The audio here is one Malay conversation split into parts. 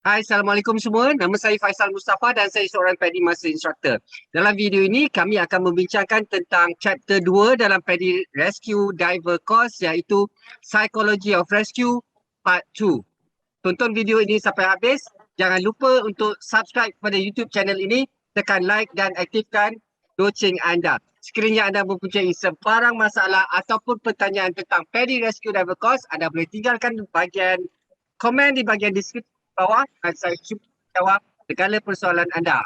Hai, Assalamualaikum semua. Nama saya Faisal Mustafa dan saya seorang Paddy Master Instructor. Dalam video ini, kami akan membincangkan tentang chapter 2 dalam Paddy Rescue Diver Course iaitu Psychology of Rescue Part 2. Tonton video ini sampai habis. Jangan lupa untuk subscribe kepada YouTube channel ini, tekan like dan aktifkan loceng anda. Sekiranya anda mempunyai sebarang masalah ataupun pertanyaan tentang Paddy Rescue Diver Course, anda boleh tinggalkan bahagian komen di bahagian deskripsi bawah dan saya cuba jawab segala persoalan anda.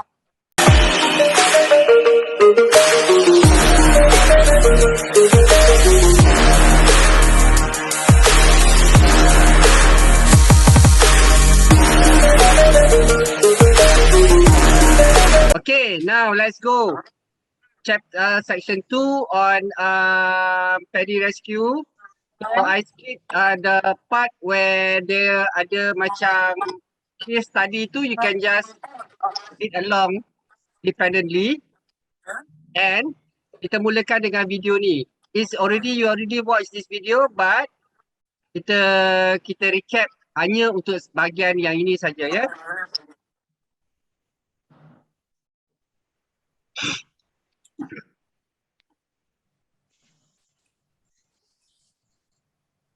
Okay, now let's go. Section 2 on Paddy Rescue. So I skip the part where there ada macam case study tu, you can just read along independently. And kita mulakan dengan video ni. You already watch this video, but kita recap hanya untuk bahagian yang ini saja ya.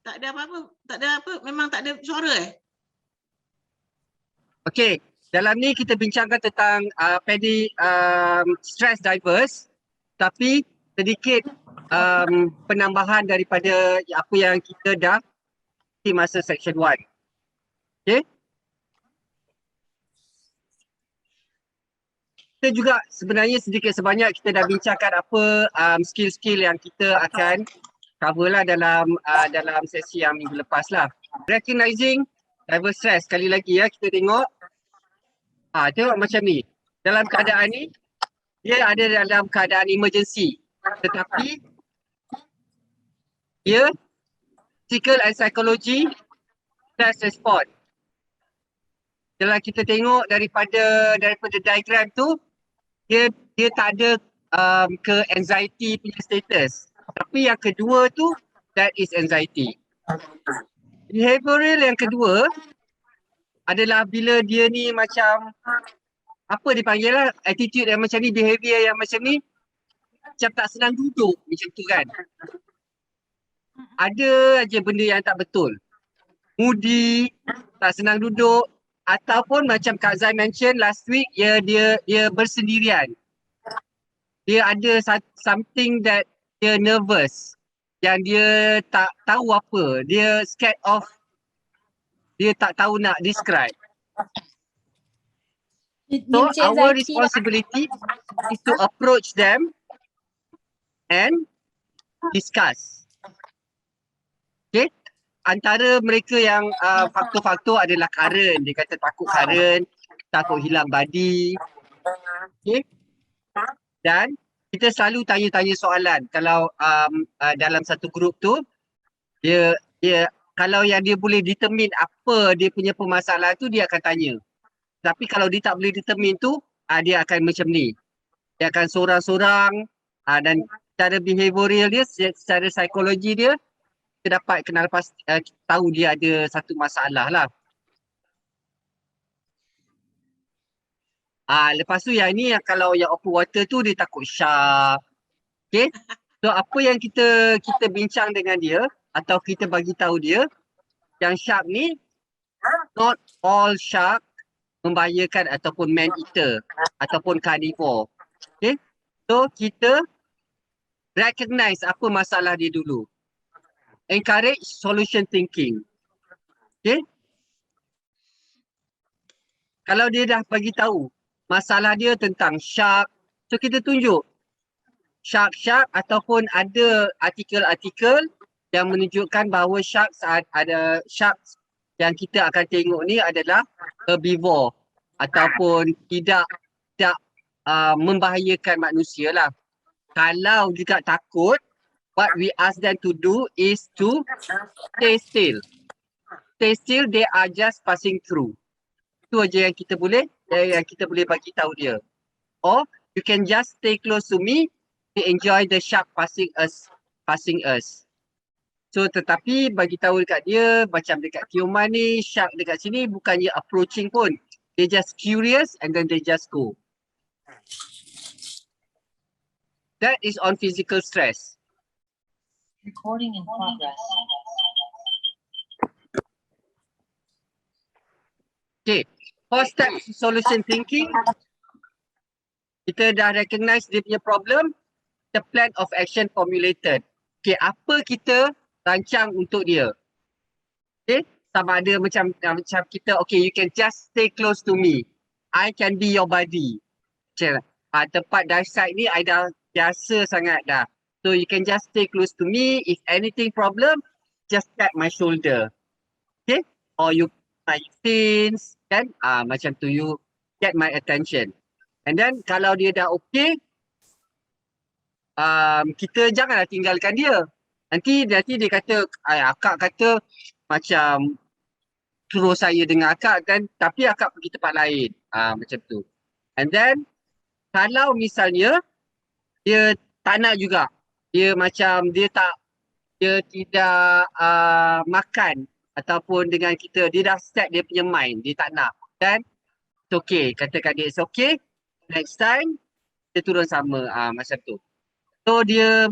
Tak ada apa-apa, tak ada apa, memang tak ada suara Okey, dalam ni kita bincangkan tentang Paddy stress divers, tapi sedikit penambahan daripada apa yang kita dah di masa section 1. Okey. Kita juga sebenarnya sedikit sebanyak kita dah bincangkan apa skill-skill yang kita akan cover lah dalam sesi yang minggu lepas lah. Recognizing diver stress, sekali lagi ya kita tengok. Tengok macam ni. Dalam keadaan ni, dia ada dalam keadaan emergency. Tetapi, dia physical and psychology stress response. Kalau kita tengok daripada diagram tu, dia tak ada ke anxiety punya status. Tapi yang kedua tu, that is anxiety. Behavioral yang kedua adalah bila dia ni macam apa dipanggil lah, attitude yang macam ni, behavior yang macam ni, macam tak senang duduk macam tu kan. Ada aja benda yang tak betul. Moody, tak senang duduk, ataupun macam Kak Zai mention last week, dia bersendirian. Dia ada something that dia nervous, yang dia tak tahu apa, dia scared of, dia tak tahu nak describe. So our responsibility is to approach them and discuss. Okay, antara mereka yang faktor-faktor adalah current, dia kata takut current, takut hilang body. Okay, dan kita selalu tanya-tanya soalan kalau dalam satu grup tu, dia kalau yang dia boleh determine apa dia punya permasalahan tu, dia akan tanya. Tapi kalau dia tak boleh determine tu, dia akan macam ni. Dia akan sorang-sorang dan secara behavioral dia, secara psikologi dia, kita dapat kenal tahu dia ada satu masalah lah. Lepas tu yang ni, kalau yang open water tu dia takut shark. Okay. So apa yang kita bincang dengan dia atau kita bagi tahu dia, yang shark ni, not all shark membahayakan ataupun man eater ataupun carnivore. Okay. So kita recognize apa masalah dia dulu. Encourage solution thinking. Okay. Kalau dia dah bagi tahu masalah dia tentang shark, so kita tunjuk shark ataupun ada artikel-artikel yang menunjukkan bahawa shark yang kita akan tengok ni adalah herbivore ataupun tidak membahayakan manusia lah. Kalau juga takut, what we ask them to do is to stay still. Stay still, they are just passing through. Itu aja yang kita boleh bagi tahu dia. Or you can just stay close to me to enjoy the shark passing us. So tetapi bagi tahu dekat dia macam dekat Tioman ni, shark dekat sini bukannya approaching pun. They just curious and then they just go. That is on physical stress. Recording in progress. Okay, 4-step solution thinking. Kita dah recognize dia punya problem, the plan of action formulated. Okay, apa kita rancang untuk dia? Okay, sama ada macam kita, okay, you can just stay close to me. I can be your buddy. Okay, tempat dive site ni I dah biasa sangat dah. So you can just stay close to me. If anything problem, just tap my shoulder. Okay, or you my fins, kan? Macam tu, you get my attention. And then kalau dia dah okay, kita janganlah tinggalkan dia. Nanti dia kata, akak kata macam suruh saya dengan akak kan, tapi akak pergi tempat lain. Macam tu. And then kalau misalnya dia tak nak juga, dia macam dia tidak makan ataupun dengan kita, dia dah set dia punya mind, dia tak nak. Kan? It's okay. Katakan dia it's okay. Next time, dia turun sama. Macam tu. So dia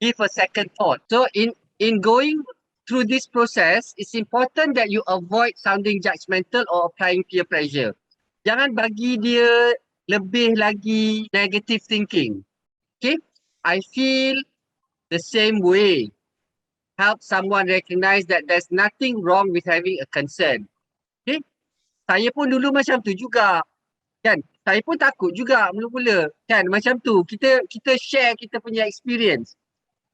give a second thought. So in going through this process, it's important that you avoid sounding judgmental or applying peer pressure. Jangan bagi dia lebih lagi negative thinking. Okay? I feel the same way. Help someone recognize that there's nothing wrong with having a concern. Okay? Saya pun dulu macam tu juga. Kan? Saya pun takut juga mula-mula. Kan? Macam tu. Kita share kita punya experience.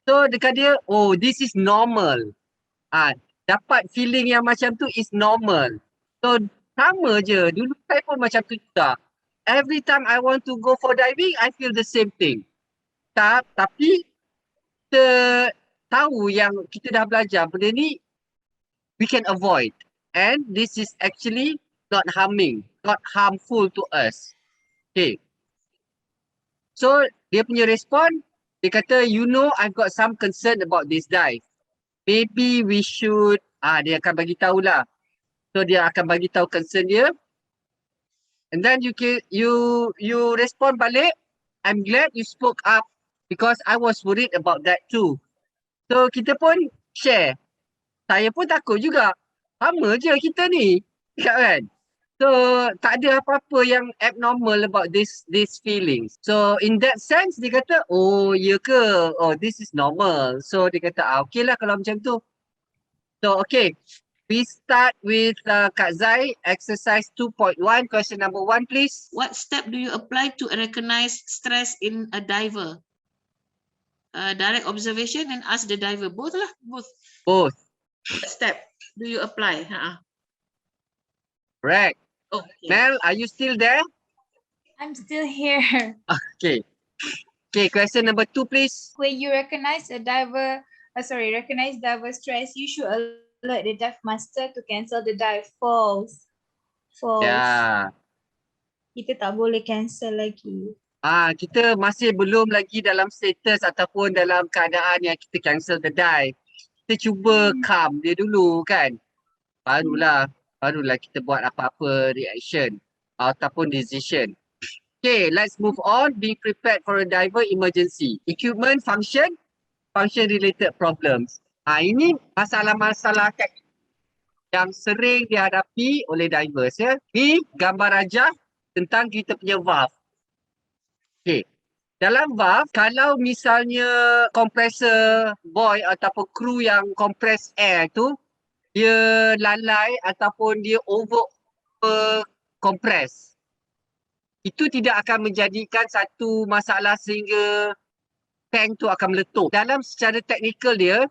So dekat dia, oh this is normal. Dapat feeling yang macam tu is normal. So sama je. Dulu saya pun macam tu juga. Every time I want to go for diving, I feel the same thing. Tapi kita tahu yang kita dah belajar benda ni, we can avoid. And this is actually not harmful to us. Okay. So dia punya respon, dia kata, you know I've got some concern about this dive. Maybe we should, dia akan bagi tahulah. So dia akan bagi tahu concern dia. And then you respond balik, I'm glad you spoke up because I was worried about that too. So kita pun share. Saya pun takut juga. Sama je kita ni. Kan? So tak ada apa-apa yang abnormal about this feelings. So in that sense dia kata, oh ya ke? Oh this is normal. So dia kata, okay lah kalau macam tu. So okay. We start with Kak Zai, exercise 2.1, question number 1 please. What step do you apply to recognize stress in a diver? Direct observation and ask the diver. Both lah. Both. Both. What step do you apply? Correct. Okay. Mel, are you still there? I'm still here. Okay. Okay, question number 2 please. When you recognize diver stress, you should alert the dive master to cancel the dive. False. Ya. Kita tak boleh cancel lagi. Kita masih belum lagi dalam status ataupun dalam keadaan yang kita cancel the dive. Kita cuba calm dia dulu kan. Barulah kita buat apa-apa reaction ataupun decision. Okay, let's move on. Being prepared for a diver emergency. Equipment function related problems. Ini masalah-masalah yang sering dihadapi oleh divers ya. Ini gambar rajah tentang kita punya valve. Okay. Dalam valve, kalau misalnya kompresor boy ataupun kru yang compress air tu, dia lalai ataupun dia over compress, itu tidak akan menjadikan satu masalah sehingga tank tu akan meletup. Dalam secara teknikal dia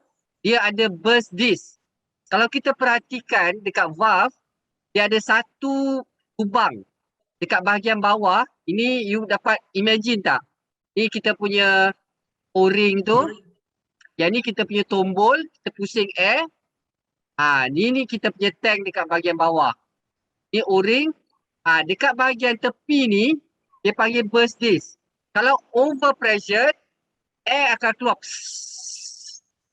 ada burst disc. Kalau kita perhatikan dekat valve, dia ada satu lubang dekat bahagian bawah. Ini you dapat imagine tak? Ni kita punya O-ring tu. Yang ni kita punya tombol, kita pusing air. Ni kita punya tank dekat bahagian bawah. Ni O-ring. Dekat bahagian tepi ni, dia panggil burst disc. Kalau over pressure, air akan keluar.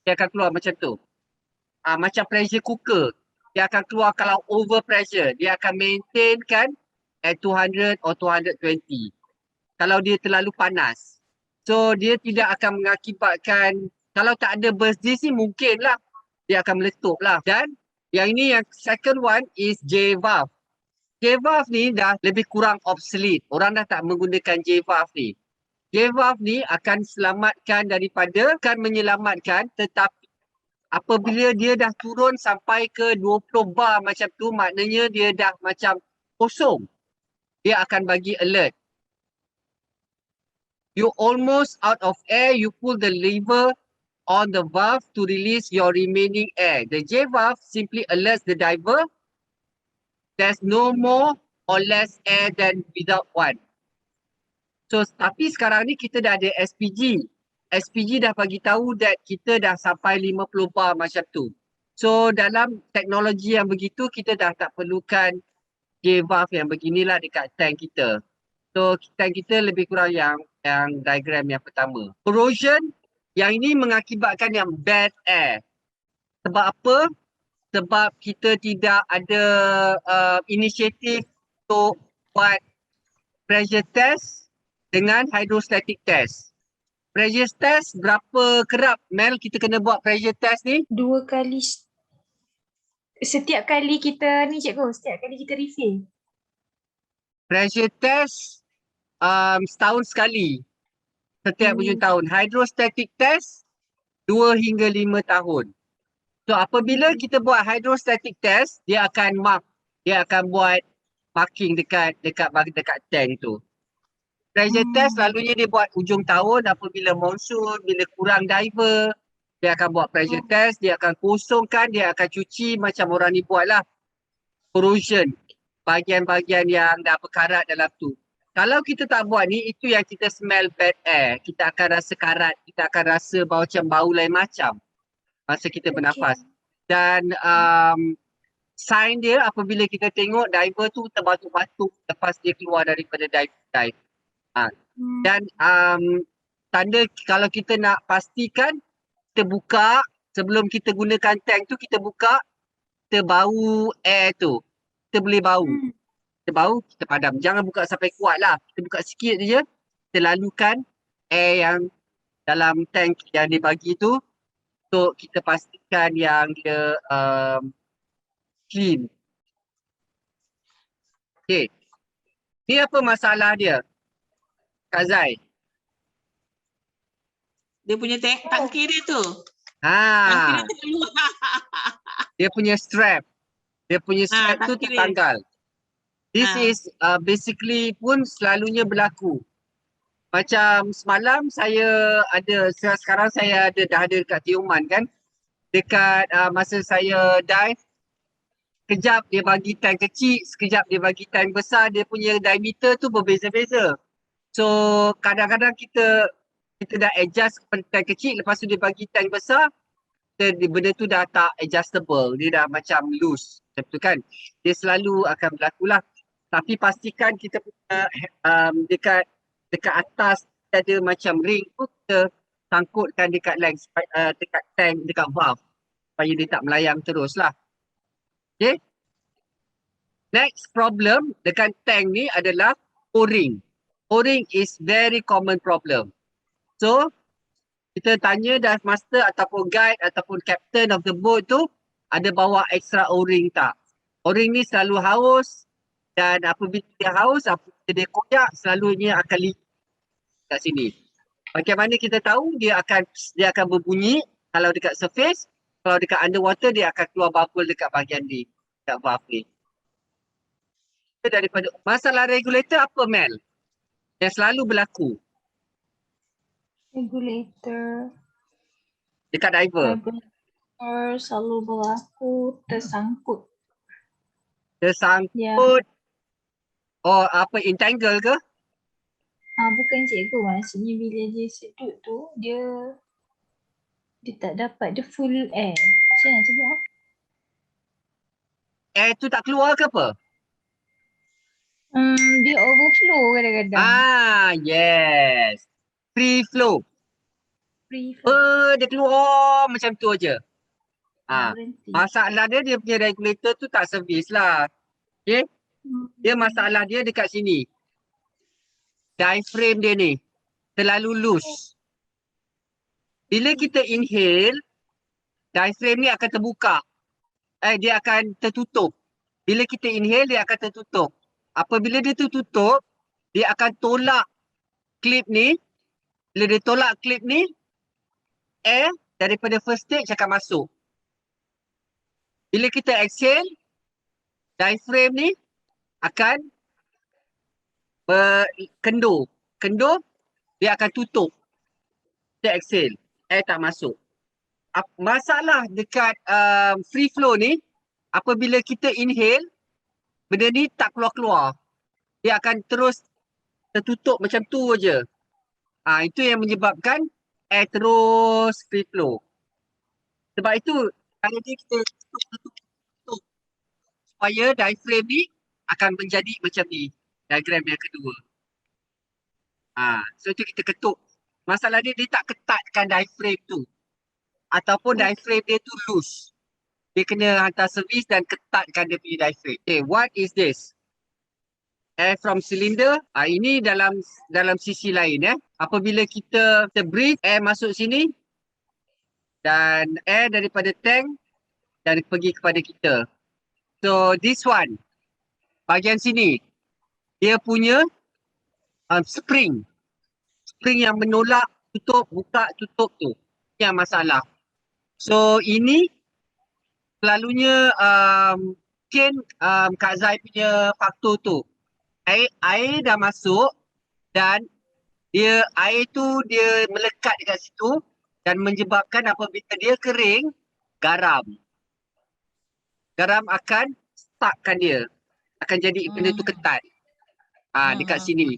dia akan keluar macam tu. Macam pressure cooker, dia akan keluar kalau over pressure. Dia akan maintainkan at 200 or 220 kalau dia terlalu panas. So dia tidak akan mengakibatkan, kalau tak ada burst disk ni mungkin lah dia akan meletup lah. Dan yang ini yang second one is J-valve. J-valve ni dah lebih kurang obsolete. Orang dah tak menggunakan J-valve ni. J-valve ni akan selamatkan daripada, akan menyelamatkan, tetapi apabila dia dah turun sampai ke 20 bar macam tu, maknanya dia dah macam kosong. Dia akan bagi alert. You almost out of air, you pull the lever on the valve to release your remaining air. The J valve simply alerts the diver there's no more or less air than without one. So, tapi sekarang ni kita dah ada SPG. SPG dah bagi tahu that kita dah sampai 50 bar macam tu. So, dalam teknologi yang begitu, kita dah tak perlukan J valve yang beginilah dekat tank kita. So, tank kita lebih kurang yang diagram yang pertama. Corrosion, yang ini mengakibatkan yang bad air. Sebab apa? Sebab kita tidak ada inisiatif untuk buat pressure test dengan hydrostatic test. Pressure test berapa kerap, Mel, kita kena buat pressure test ni? 2 kali. Setiap kali kita ni cikgu, setiap kali kita refill. Pressure test setahun sekali. Setiap hujung tahun. Hydrostatic test 2 hingga 5 tahun. So apabila kita buat hydrostatic test, dia akan mark. Dia akan buat marking dekat tank tu. Pressure test selalunya dia buat hujung tahun apabila monsoon, bila kurang diver. Dia akan buat pressure test, dia akan kosongkan, dia akan cuci macam orang ni buat lah. Corrosion. Bahagian-bahagian yang dah berkarat dalam tu. Kalau kita tak buat ni, itu yang kita smell bad air. Kita akan rasa karat, kita akan rasa macam bau lain macam masa kita bernafas. Dan sign dia apabila kita tengok diver tu terbatuk-batuk lepas dia keluar daripada dive. Dan tanda kalau kita nak pastikan, kita buka, sebelum kita gunakan tank tu, kita buka, kita bau air tu. Kita boleh bau. Kita bau, kita padam. Jangan buka sampai kuat lah. Kita buka sikit je. Kita lalukan air yang dalam tank yang dia bagi tu untuk kita pastikan yang dia clean. Okay. Ni apa masalah dia, Kak Zai? Dia punya tangki dia tu. Tangki dia terkeluar. Dia punya strap. Dia punya strap tu tangki dia. tertanggal. This is basically pun selalunya berlaku. Macam semalam sekarang saya dah ada dekat Tioman kan. Dekat masa saya dive, sekejap dia bagi tank kecil, sekejap dia bagi tank besar, dia punya diameter tu berbeza-beza. So kadang-kadang kita dah adjust kepada tank kecil, lepas tu dia bagi tank besar, benda tu dah tak adjustable, dia dah macam loose. Macam tu kan. Dia selalu akan berlaku lah. Tapi pastikan kita punya dekat atas ada macam ring tu, kita sangkutkan dekat lens, dekat tank, dekat valve supaya dia tak melayang terus lah. Okay. Next problem dekat tank ni adalah O-ring. O-ring is very common problem. So, kita tanya dive master ataupun guide ataupun captain of the boat tu ada bawa extra O-ring tak? O-ring ni selalu haus dan apabila dia haus, apabila dia koyak, selalunya akan leak kat sini. Bagaimana kita tahu? Dia akan berbunyi kalau dekat surface, kalau dekat underwater dia akan keluar bubble dekat bahagian ni, dekat valve ni. Daripada masalah regulator apa, Mel? Yang selalu berlaku Regulator. dekat diver. Regulator selalu berlaku tersangkut. Tersangkut. Oh, apa, entangle ke? Bukan cikgu, maksudnya bila dia sedut tu, dia tak dapat the full air. Macam mana cikgu? Air tu tak keluar ke apa? Dia overflow kadang-kadang. Yes. Free flow. Free flow. Dia keluar macam tu aja. Berhenti. Masalah dia punya regulator tu tak servis lah. Okay? Dia masalah dia dekat sini. Diaphragm dia ni terlalu loose. Bila kita inhale, diaphragm ni akan terbuka. Dia akan tertutup. Bila kita inhale, dia akan tertutup. Apabila dia tertutup, dia akan tolak klip ni. Bila dia tolak klip ni, air daripada first stage akan masuk. Bila kita exhale, diaphragm ni akan kendur. Kendur, dia akan tutup. Kita exhale, air tak masuk. Masalah dekat free flow ni, apabila kita inhale, benda ni tak keluar-keluar. Dia akan terus tertutup macam tu je. Itu yang menyebabkan air terus free flow. Sebab itu, kalau dia kita tutup supaya diaphragm ni akan menjadi macam ni. Diagram yang kedua. So itu kita ketuk. Masalah dia tak ketatkan diaphragm tu. Ataupun diaphragm dia tu loose. Dia kena hantar servis dan ketatkan dia punya diaphragm. Okay, what is this? Air from cylinder. Ini dalam sisi lain. Apabila kita breathe, air masuk sini. Dan air daripada tank dan pergi kepada kita. So this one, bahagian sini, dia punya spring. Spring yang menolak, tutup, buka, tutup tu. Yang masalah. So ini selalunya mungkin Kak Zai punya faktor tu. Air dah masuk dan air tu dia melekat dekat situ dan menyebabkan apabila dia kering, garam. Garam akan stuckkan dia. Akan jadi benda tu ketat. Dekat sini.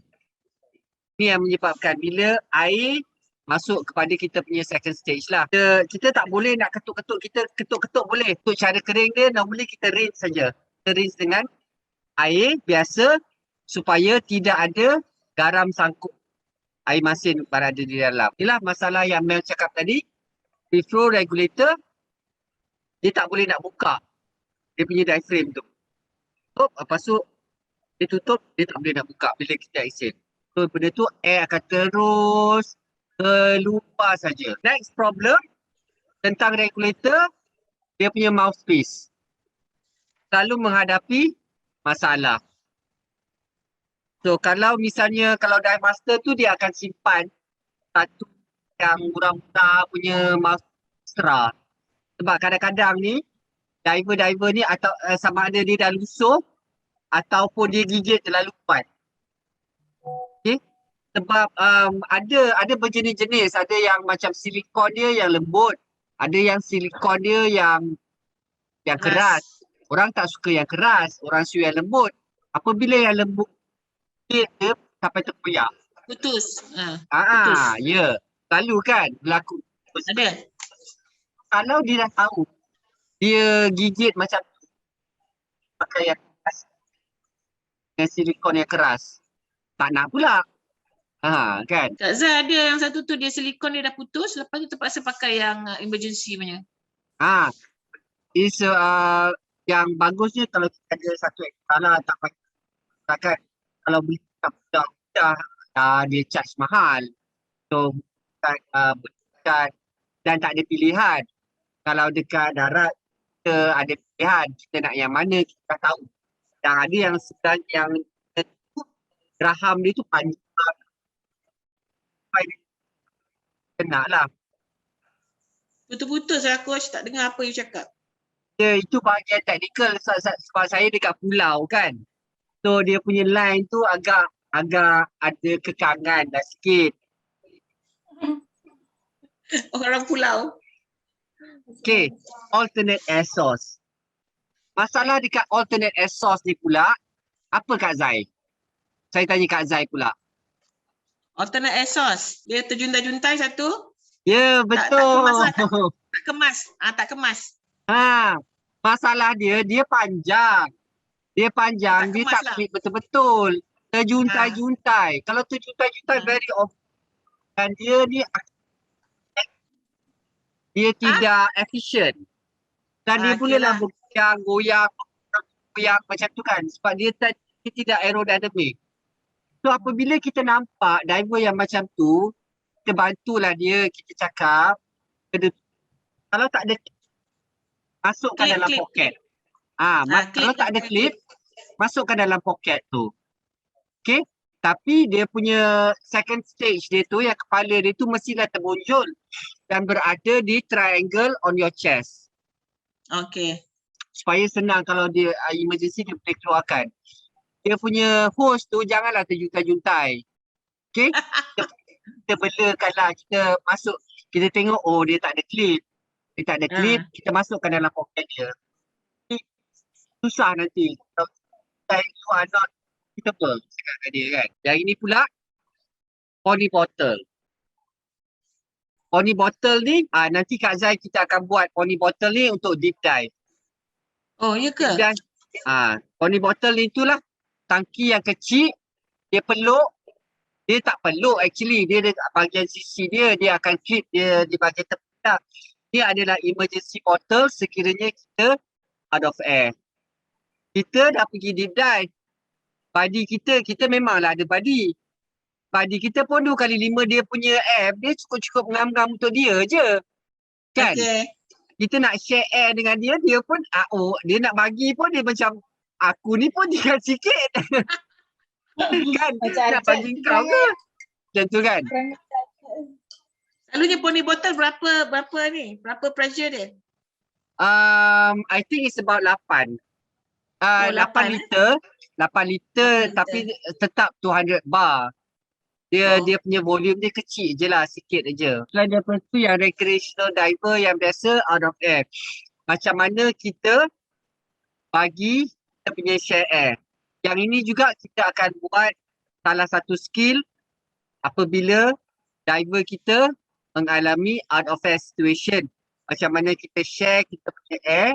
Ini yang menyebabkan bila air masuk kepada kita punya second stage lah. Kita tak boleh nak ketuk-ketuk. Kita ketuk-ketuk boleh. Untuk cara kering dia, normally kita rinse saja. Kita rinse dengan air biasa supaya tidak ada garam sangkut air masin berada di dalam. Inilah masalah yang Mel cakap tadi. Free flow regulator, dia tak boleh nak buka dia punya diaphragm tu. Lepas tu dia tutup, dia tak boleh nak buka bila kita exhale. So benda tu air akan terus keluar saja. Next problem tentang regulator, dia punya mouthpiece. Selalu menghadapi masalah. So kalau misalnya kalau dive master tu dia akan simpan satu yang murah-murah punya mouthpiece extra. Sebab kadang-kadang ni diver ni atau sama ada dia dah lusuh ataupun dia gigit terlalu kuat. Okay? Sebab ada berjenis-jenis, ada yang macam silikon dia yang lembut, ada yang silikon dia yang keras. Orang tak suka yang keras, orang suka yang lembut. Apabila yang lembut dia sampai terkoyak. Putus. Putus. Ya. Selalu kan berlaku. Ada. Kalau dia dah tahu dia gigit macam tu, pakai yang keras, yang silikon yang keras, tak nak pula. Kan? Kak Zai ada yang satu tu dia silikon dia dah putus, lepas tu terpaksa pakai yang emergency punya. Yang bagusnya kalau kita ada satu ekstra lah, tak pakai kan. Kalau beli tak mudah, dia charge mahal. So dekat dan tak ada pilihan. Kalau dekat darat kita ada pilihan, kita nak yang mana kita dah tahu. Dan ada yang sebenarnya yang geraham dia tu panjang. Kena lah. Putus-putus lah coach, tak dengar apa you cakap. Itu bahagian teknikal sebab saya dekat pulau kan. So dia punya line tu agak ada kekangan dah sikit. Orang pulau. Okay, alternate air source. Masalah dekat alternate air source ni pula, apa Kak Zai? Saya tanya Kak Zai pula. Alternate air source, dia terjuntai-juntai satu. Ya, betul. Tak kemas. Tak kemas. Masalah dia panjang. Dia panjang, dia tak klip betul-betul. Terjuntai-juntai. Kalau terjuntai-juntai very often, dan dia ni dia tidak efisien. Dan dia Okey bolehlah lah. goyang macam tu kan. Sebab dia tidak aerodynamic. So apabila kita nampak diver yang macam tu, kita bantulah dia, kita cakap, kalau tak ada masukkan Klip, dalam klip. poket. Kalau Klip tak ada lah. klip, masukkan dalam poket tu. Okay? Tapi dia punya second stage dia tu, yang kepala dia tu mestilah terbunjul dan berada di triangle on your chest. Okey. Supaya senang kalau dia emergency dia boleh keluarkan. Dia punya hose tu janganlah terjuntai-juntai. Okay? Kita belakanlah, kita masuk, kita tengok dia tak ada klip. Dia tak ada klip, kita masukkan dalam poket dia. Susah nanti. You are not suitable cakap kat dia kan. Yang ini pula pony bottle. Pony bottle ni nanti Kak Zai kita akan buat pony bottle ni untuk deep dive. Oh, ya ke? Dan pony bottle ni itulah tangki yang kecil, dia peluk, dia tak peluk actually, dia bahagian sisi dia akan clip dia di bahagian tepi. Dia adalah emergency bottle sekiranya kita out of air. Kita dah pergi deep dive. Body kita memanglah ada body. Body kita pun 2x5 dia punya air, dia cukup-cukup ngam-ngam untuk dia je. Kan? Okey. Kita nak share air dengan dia, dia pun dia nak bagi pun dia macam, aku ni pun tinggal sikit. Kan? Macam Nak bagi ajak kau ke? Macam tu kan? Selalunya pony bottle berapa ni? Berapa pressure dia? I think it's about 8. 8 8, liter. 8 liter 8 tapi tetap 200 bar. Dia punya volume dia kecil je lah, sikit je. Selain daripada tu yang recreational diver yang biasa out of air. Macam mana kita bagi kita punya share air. Yang ini juga kita akan buat salah satu skill apabila diver kita mengalami out of air situation. Macam mana kita share kita punya air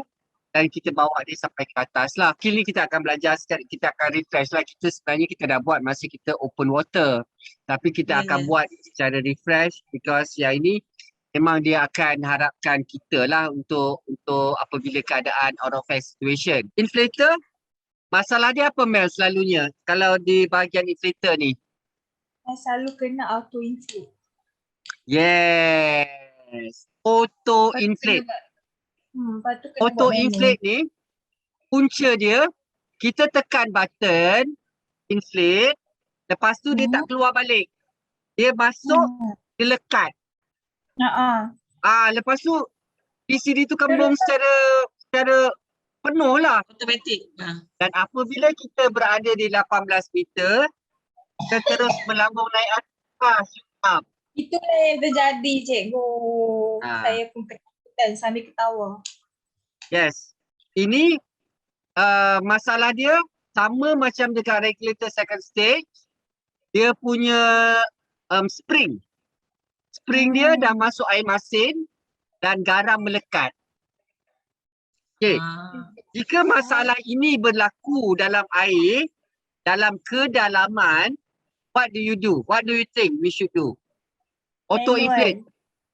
dan kita bawa dia sampai ke atas lah. Skill ni kita akan belajar sekali, kita akan refresh lah. Sebenarnya kita dah buat masa kita open water. Tapi kita akan buat secara refresh because yang ini memang dia akan harapkan kita lah untuk apabila keadaan out of air situation. Inflator, masalah dia apa Mel selalunya kalau di bahagian inflator ni? Selalu kena auto inflate. Yes. Auto inflate. Auto inflate ni punca dia, kita tekan button inflate, lepas tu dia tak keluar balik. Dia masuk, dia lekat. Lepas tu PCD tu kembung secara penuh lah. Automatik. Dan apabila kita berada di 18 meter, kita terus melambung naik atas. Itulah yang terjadi cikgu. Saya pun ketakutan sambil ketawa. Yes. Ini masalah dia sama macam dekat regulator second stage. Dia punya spring. Spring dia dah masuk air masin dan garam melekat. Okay. Jika masalah ini berlaku dalam air, dalam kedalaman, what do you do? What do you think we should do? Auto inflate.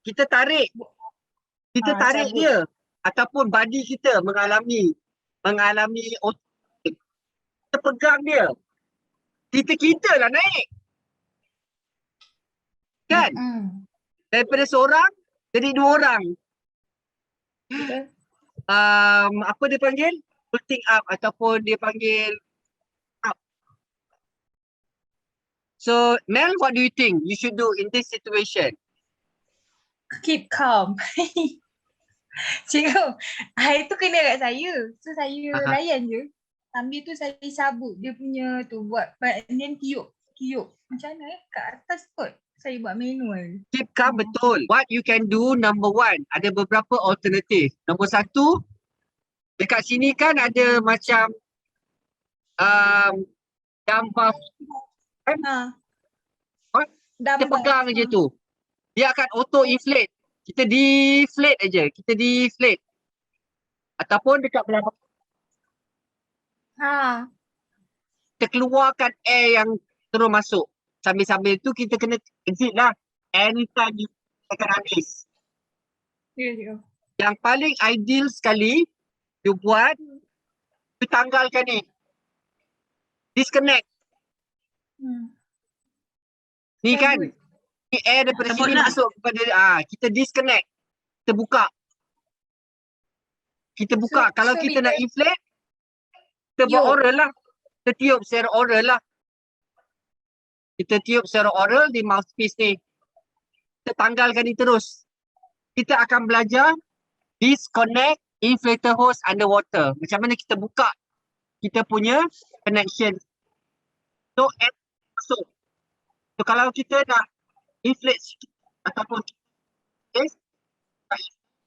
Kita tarik. Kita tarik dia. Ataupun body kita mengalami kita pegang dia. Kita lah naik. Kan? Daripada seorang jadi 2 orang. Apa dia panggil? Pulling up ataupun dia panggil up. So, Mel, what do you think you should do in this situation? Keep calm. Cikgu, air tu kena kat saya. So saya layan je. Sambil tu saya sabut dia punya tu buat and then tiup. Macam mana kat atas kot. Saya buat manual. Keep calm betul. What you can do, number 1, ada beberapa alternatif. Nombor 1, dekat sini kan ada macam dumbbell. Kita pegang je tu. Dia akan auto inflate. Kita deflate aja. Ataupun dekat belakang. Kita keluarkan air yang terus masuk. Sambil-sambil tu kita kena exit lah. Anytime you akan habis. Ya, cikgu. Yang paling ideal sekali you buat, you tanggalkan ni. Disconnect. Ni So kan, good. ni air daripada Sebut sini lah. masuk kepada kita disconnect. Kita buka. Kita buka. Kalau so kita bila nak inflate, kita buat tiup. oral lah. Kita tiup secara oral lah. Kita tiup secara oral di mouthpiece ni. Kita tanggalkan ni terus. Kita akan belajar disconnect inflator hose underwater. Macam mana kita buka kita punya connection. So, air masuk. So, kalau kita nak inflate sikit ataupun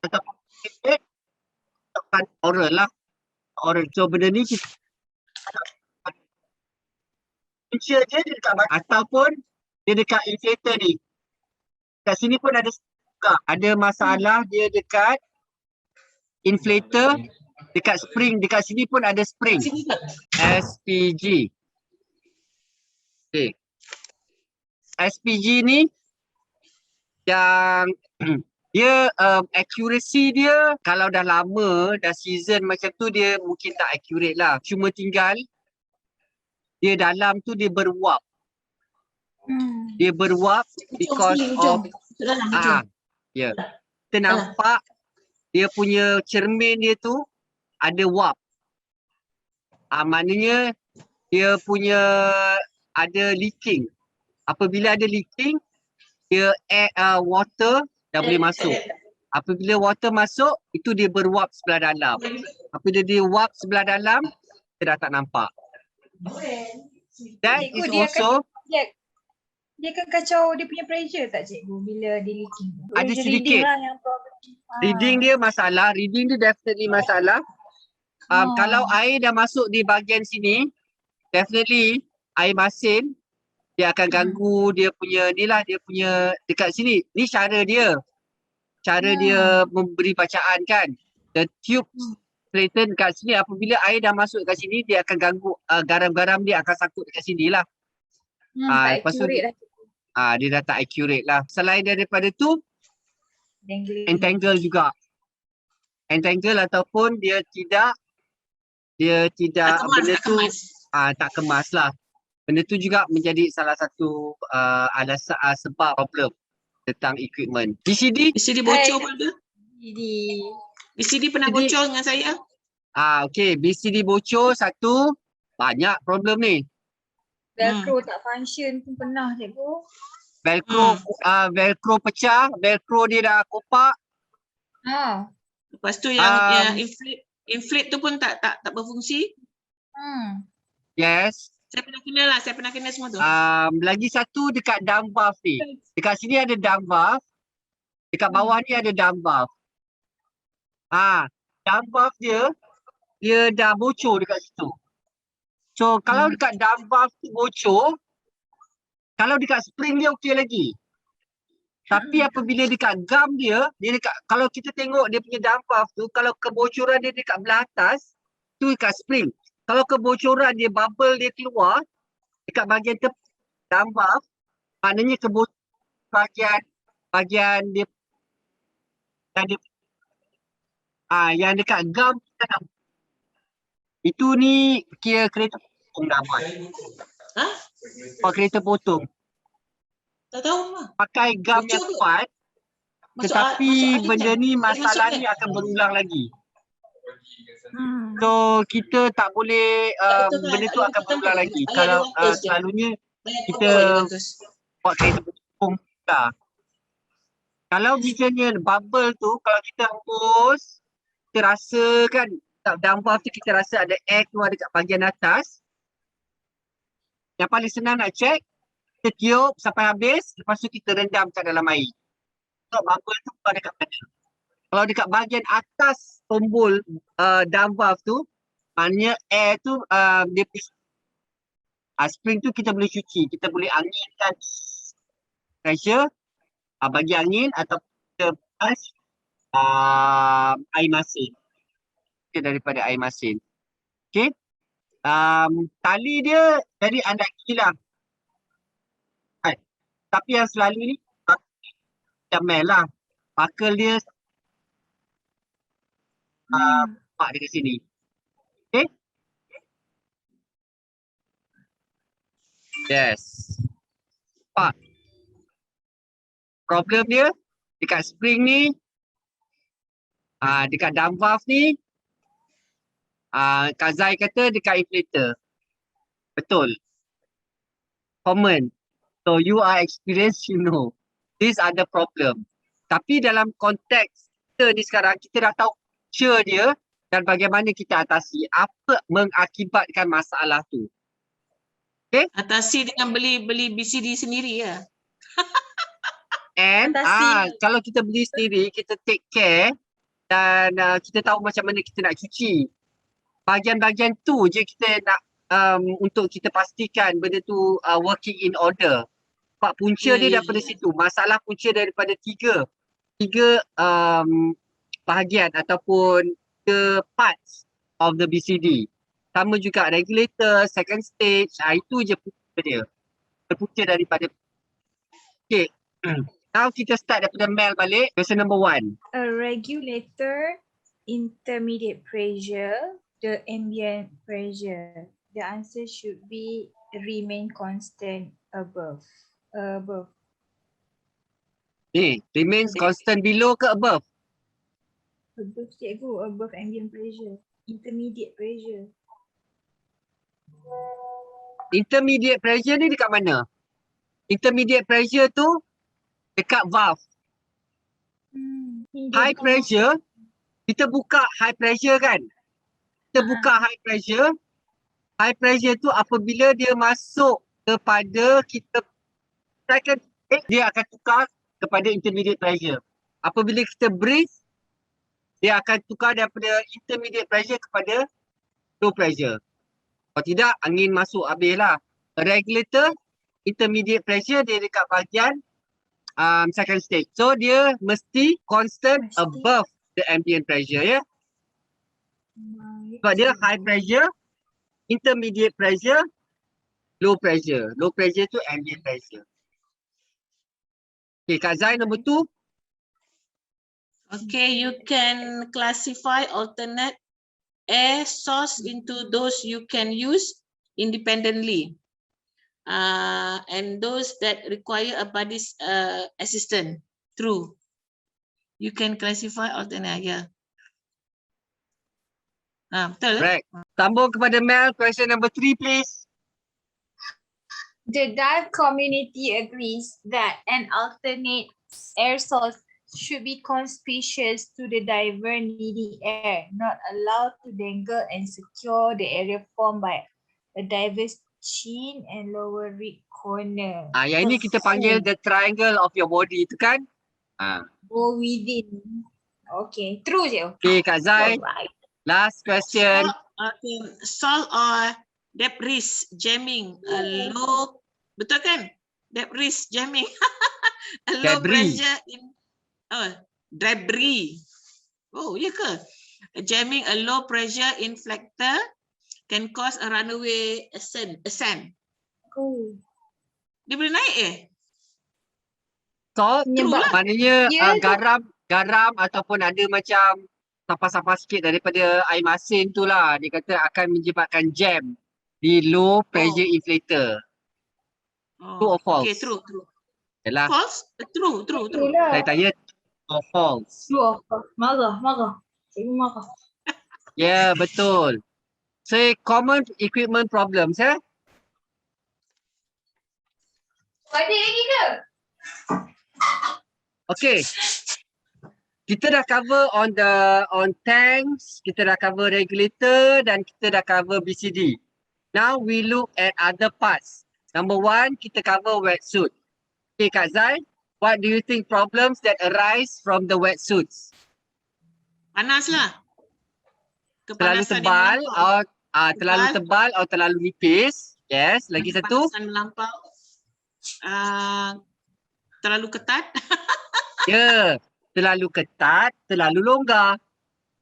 ataupun inflate, tekan oral lah. Oral. So, benda ni kita punca je dia dekat ataupun dia dekat inflator ni. Kat sini pun ada buka. Ada masalah dia dekat inflator, dekat spring. Dekat sini pun ada spring. Sini tak? SPG. Okay. SPG ni yang dia accuracy dia kalau dah lama, dah season macam tu dia mungkin tak accurate lah. Cuma tinggal dia dalam tu dia beruap. Dia beruap because of ya. Kita nampak dia punya cermin dia tu ada wap. Maknanya dia punya ada leaking. Apabila ada leaking, dia water dah boleh masuk. Apabila water masuk, itu dia beruap sebelah dalam. Apabila dia wap sebelah dalam, kita dah tak nampak. That Cikgu, is dia also dia akan kacau dia punya pressure tak cikgu bila dia leaking? Ada Dia sedikit. reading lah yang problem. reading dia masalah. Reading dia definitely masalah. Kalau air dah masuk di bahagian sini, definitely air masin dia akan ganggu dia punya ni lah, dia punya dekat sini. Ni cara dia. Cara dia memberi bacaan kan. The tube straighten kat sini, apabila air dah masuk kat sini, dia akan ganggu garam-garam dia akan sakut dekat sini lah. Tak lepas tu accurate lah. dia dah tak accurate lah. Selain daripada tu, Dangling. entangle juga. Entangle ataupun dia tidak benda tu tak kemas lah. Benda tu juga menjadi salah satu alasan sebab problem tentang equipment. BCD? BCD bocor pun ada. Jadi BCD pernah Jadi- bocor dengan saya. Okay, BCD bocor satu, banyak problem ni. velcro tak function pun pernah cikgu. Velcro pecah, velcro dia dah kopak. Lepas tu yang inflate tu pun tak berfungsi. Yes. Saya pernah kena semua tu. Lagi satu dekat dump valve ni. Dekat sini ada dump valve. Dekat bawah ni ada dump valve. Dump valve dia dah bocor dekat situ. So kalau dekat dump valve tu bocor, kalau dekat spring dia okey lagi. Tapi apabila dekat gum dia dekat, kalau kita tengok dia punya dump valve tu, kalau kebocoran dia dekat belah atas, tu dekat spring. Kalau kebocoran dia bubble dia keluar dekat bahagian dump valve, maknanya kebocoran bahagian dia yang dekat gum itu ni kira kereta potong dah buat. Kereta potong. Tak tahu lah. Pakai gum yang Bocor ke? kuat, tetapi masuk benda kan? ni masalah masuk ni kan? akan berulang lagi. So kita tak boleh benda tu akan berulang lagi. Kalau selalunya kita buat kereta potong tak. Kalau misalnya bubble tu, kalau kita hembus, kita rasa kan, dump valve tu kita rasa ada air keluar dekat bahagian atas. Yang paling senang nak check, kita tiup sampai habis, lepas tu kita rendam kat dalam air. So bubble tu keluar dekat mana. Kalau dekat bahagian atas tombol dump valve tu, maknanya air tu dia spring tu kita boleh cuci, kita boleh anginkan pressure, bagi angin atau kita pass air masin. Daripada air masin. Okay. Tali dia jadi anda hilang. Tapi yang selalu ni Camel lah. Buckle dia Mak dekat sini. Okay? Yes. Pak. Problem dia dekat spring ni, dekat dump valve ni, Kak Zai kata dekat inflator. Betul. Common. So you are experienced, you know. These are the problem. Tapi dalam konteks kita ni sekarang, kita dah tahu punca dia dan bagaimana kita atasi. Apa mengakibatkan masalah tu. Atasi dengan beli BCD sendiri ya. And Atasi. kalau kita beli sendiri, kita take care dan kita tahu macam mana kita nak cuci. Bahagian-bahagian tu je kita nak untuk kita pastikan benda tu working in order. Sebab punca dia daripada situ. Masalah punca daripada tiga bahagian ataupun the parts of the BCD. Sama juga regulator, second stage, itu je punca dia. Berpunca daripada. Okay. Now kita start daripada Mel balik. Question number 1. A regulator, intermediate pressure, the ambient pressure. The answer should be remain constant above. Remains constant below ke above? Above cikgu, above ambient pressure. Intermediate pressure. Intermediate pressure ni dekat mana? Intermediate pressure tu dekat valve. High pressure, kita buka high pressure kan? Kita buka high pressure. High pressure tu apabila dia masuk kepada kita second stage, dia akan tukar kepada intermediate pressure. Apabila kita breathe, dia akan tukar daripada intermediate pressure kepada low pressure. Kalau tidak, angin masuk habis lah. Regulator, intermediate pressure dia dekat bahagian second stage. So dia mesti constant above the ambient pressure ya. Sebab dia high pressure, intermediate pressure, low pressure. Low pressure tu ambient pressure. Okay, Kak Zai nombor 2. Okay, you can classify alternate air source into those you can use independently. And those that require a body's assistance. True. You can classify alternate, yeah. Betul. Right. Sambung kepada Mel, question number 3 please. The dive community agrees that an alternate air source should be conspicuous to the diver needing air, not allowed to dangle and secure the area formed by a diver's chin and lower rib corner. Yang ini kita panggil the triangle of your body tu kan? Go within. Okay, true je. Okay, Kak Zai, Alright. last question. Okay. Salt or debris jamming, a low, betul kan? Debris jamming, a low Debris. pressure in, debris. Oh, ya ke? Jamming a low pressure inflector can cause a runaway ascent. Oh. Dia boleh naik Salt, Penyebab- maknanya Ya, garam ataupun ada macam sampah-sampah sikit daripada air masin tu lah. Dia kata akan menyebabkan jam di low pressure inflator. True or false? Okay, true. Yalah, False? True. True lah. saya tanya true or false. True of course. Marah. Cikgu marah. Ya, betul. Say common equipment problems ya. Ada lagi ke? Okay. Kita dah cover on tanks, kita dah cover regulator dan kita dah cover BCD. Now we look at other parts. Number 1, kita cover wetsuit. Okay, Kak Zai, what do you think problems that arise from the wetsuits? Panas lah. Terlalu Kepanasan tebal yang melampau. terlalu tebal atau terlalu nipis? Yes, lagi satu. Kepanasan melampau. Terlalu ketat. Ya, terlalu ketat, terlalu longgar.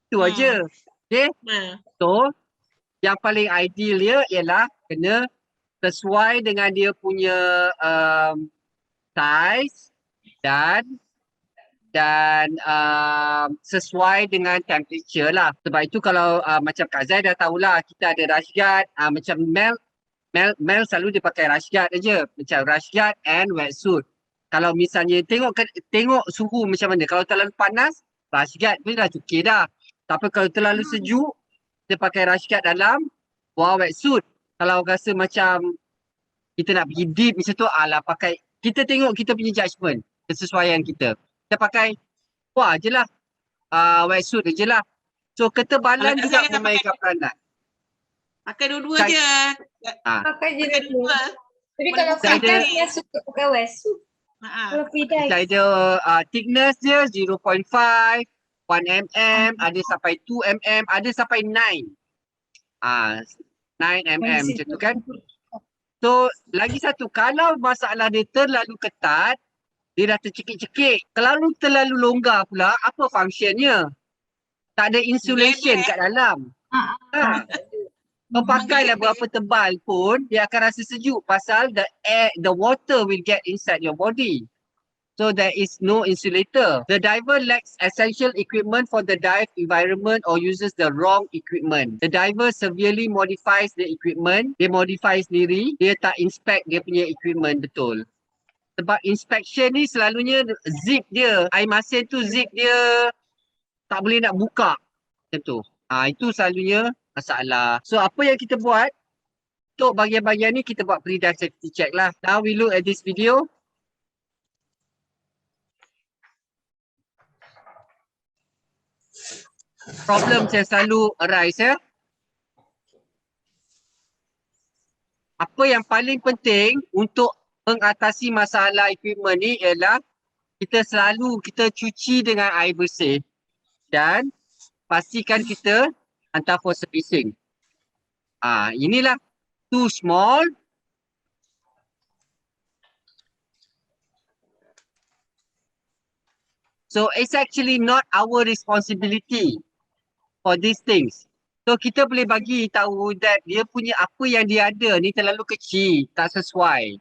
Itu aja. Okay, so yang paling ideal dia ialah kena sesuai dengan dia punya size dan dan sesuai dengan temperature lah. Sebab itu kalau macam Kak Zai dah tahulah kita ada rush guard, macam Mel selalu dia pakai rush guard aja. Macam rush guard and wetsuit. Kalau misalnya tengok suhu macam mana. Kalau terlalu panas, rush guard pun dah okey dah. Tapi kalau terlalu sejuk, dia pakai rush guard dalam, bawa wetsuit. Kalau rasa macam kita nak pergi deep macam tu, pakai, kita tengok kita punya judgement, kesesuaian kita. Kita pakai, je lah, wetsuit je lah. So ketebalan Kalau juga saya tak memainkan peranan. Pakai dua-dua Saya- je. Pakai je Pakai dulu. dua. Tapi Boleh kalau buka free dive dia. dia suka pakai wetsuit. Ha. Kalau free dive. Kita ada thickness dia 0.5, 1 mm, ada sampai 2 mm, ada sampai 9. 9 mm macam tu kan. So lagi satu, kalau masalah dia terlalu ketat, dia dah tercekik-cekik. Kalau terlalu longgar pula, apa functionnya? Tak ada insulation kat dalam. Kau pakailah berapa tebal pun, dia akan rasa sejuk pasal the water will get inside your body. So there is no insulator. The diver lacks essential equipment for the dive environment or uses the wrong equipment. The diver severely modifies the equipment. Dia modify sendiri. Dia tak inspect dia punya equipment betul. Sebab inspection ni selalunya zip dia, air masin tu zip dia tak boleh nak buka. Macam tu. Itu selalunya masalah. So apa yang kita buat? Untuk bahagian-bahagian ni kita buat pre-dive safety check lah. Now we look at this video. Problem yang selalu arise ya. Apa yang paling penting untuk mengatasi masalah equipment ni ialah kita cuci dengan air bersih dan pastikan kita hantar for servicing. Inilah too small. So it's actually not our responsibility for these things. So kita boleh bagi tahu that dia punya apa yang dia ada ni terlalu kecil, tak sesuai.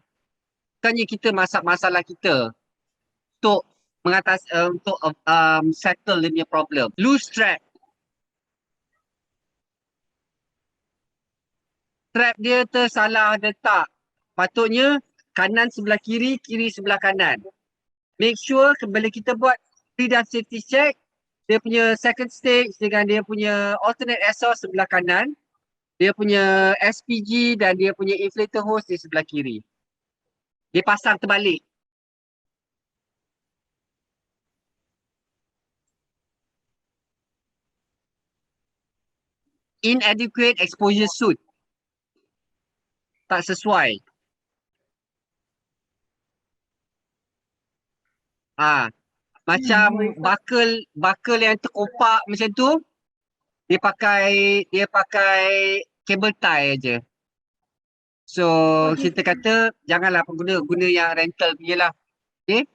Bukannya kita masalah kita untuk untuk settle dia punya problem. Loose strap. Strap dia tersalah letak. Patutnya kanan sebelah kiri, kiri sebelah kanan. Make sure bila kita buat pre-dive safety check, dia punya second stage dengan dia punya alternate exhaust sebelah kanan, dia punya SPG dan dia punya inflator hose di sebelah kiri. Dia pasang terbalik. Inadequate exposure suit. Tak sesuai. Macam buckle yang terkopak macam tu, dia pakai cable tie aja. So kita kata janganlah guna yang rental punya lah. Okay.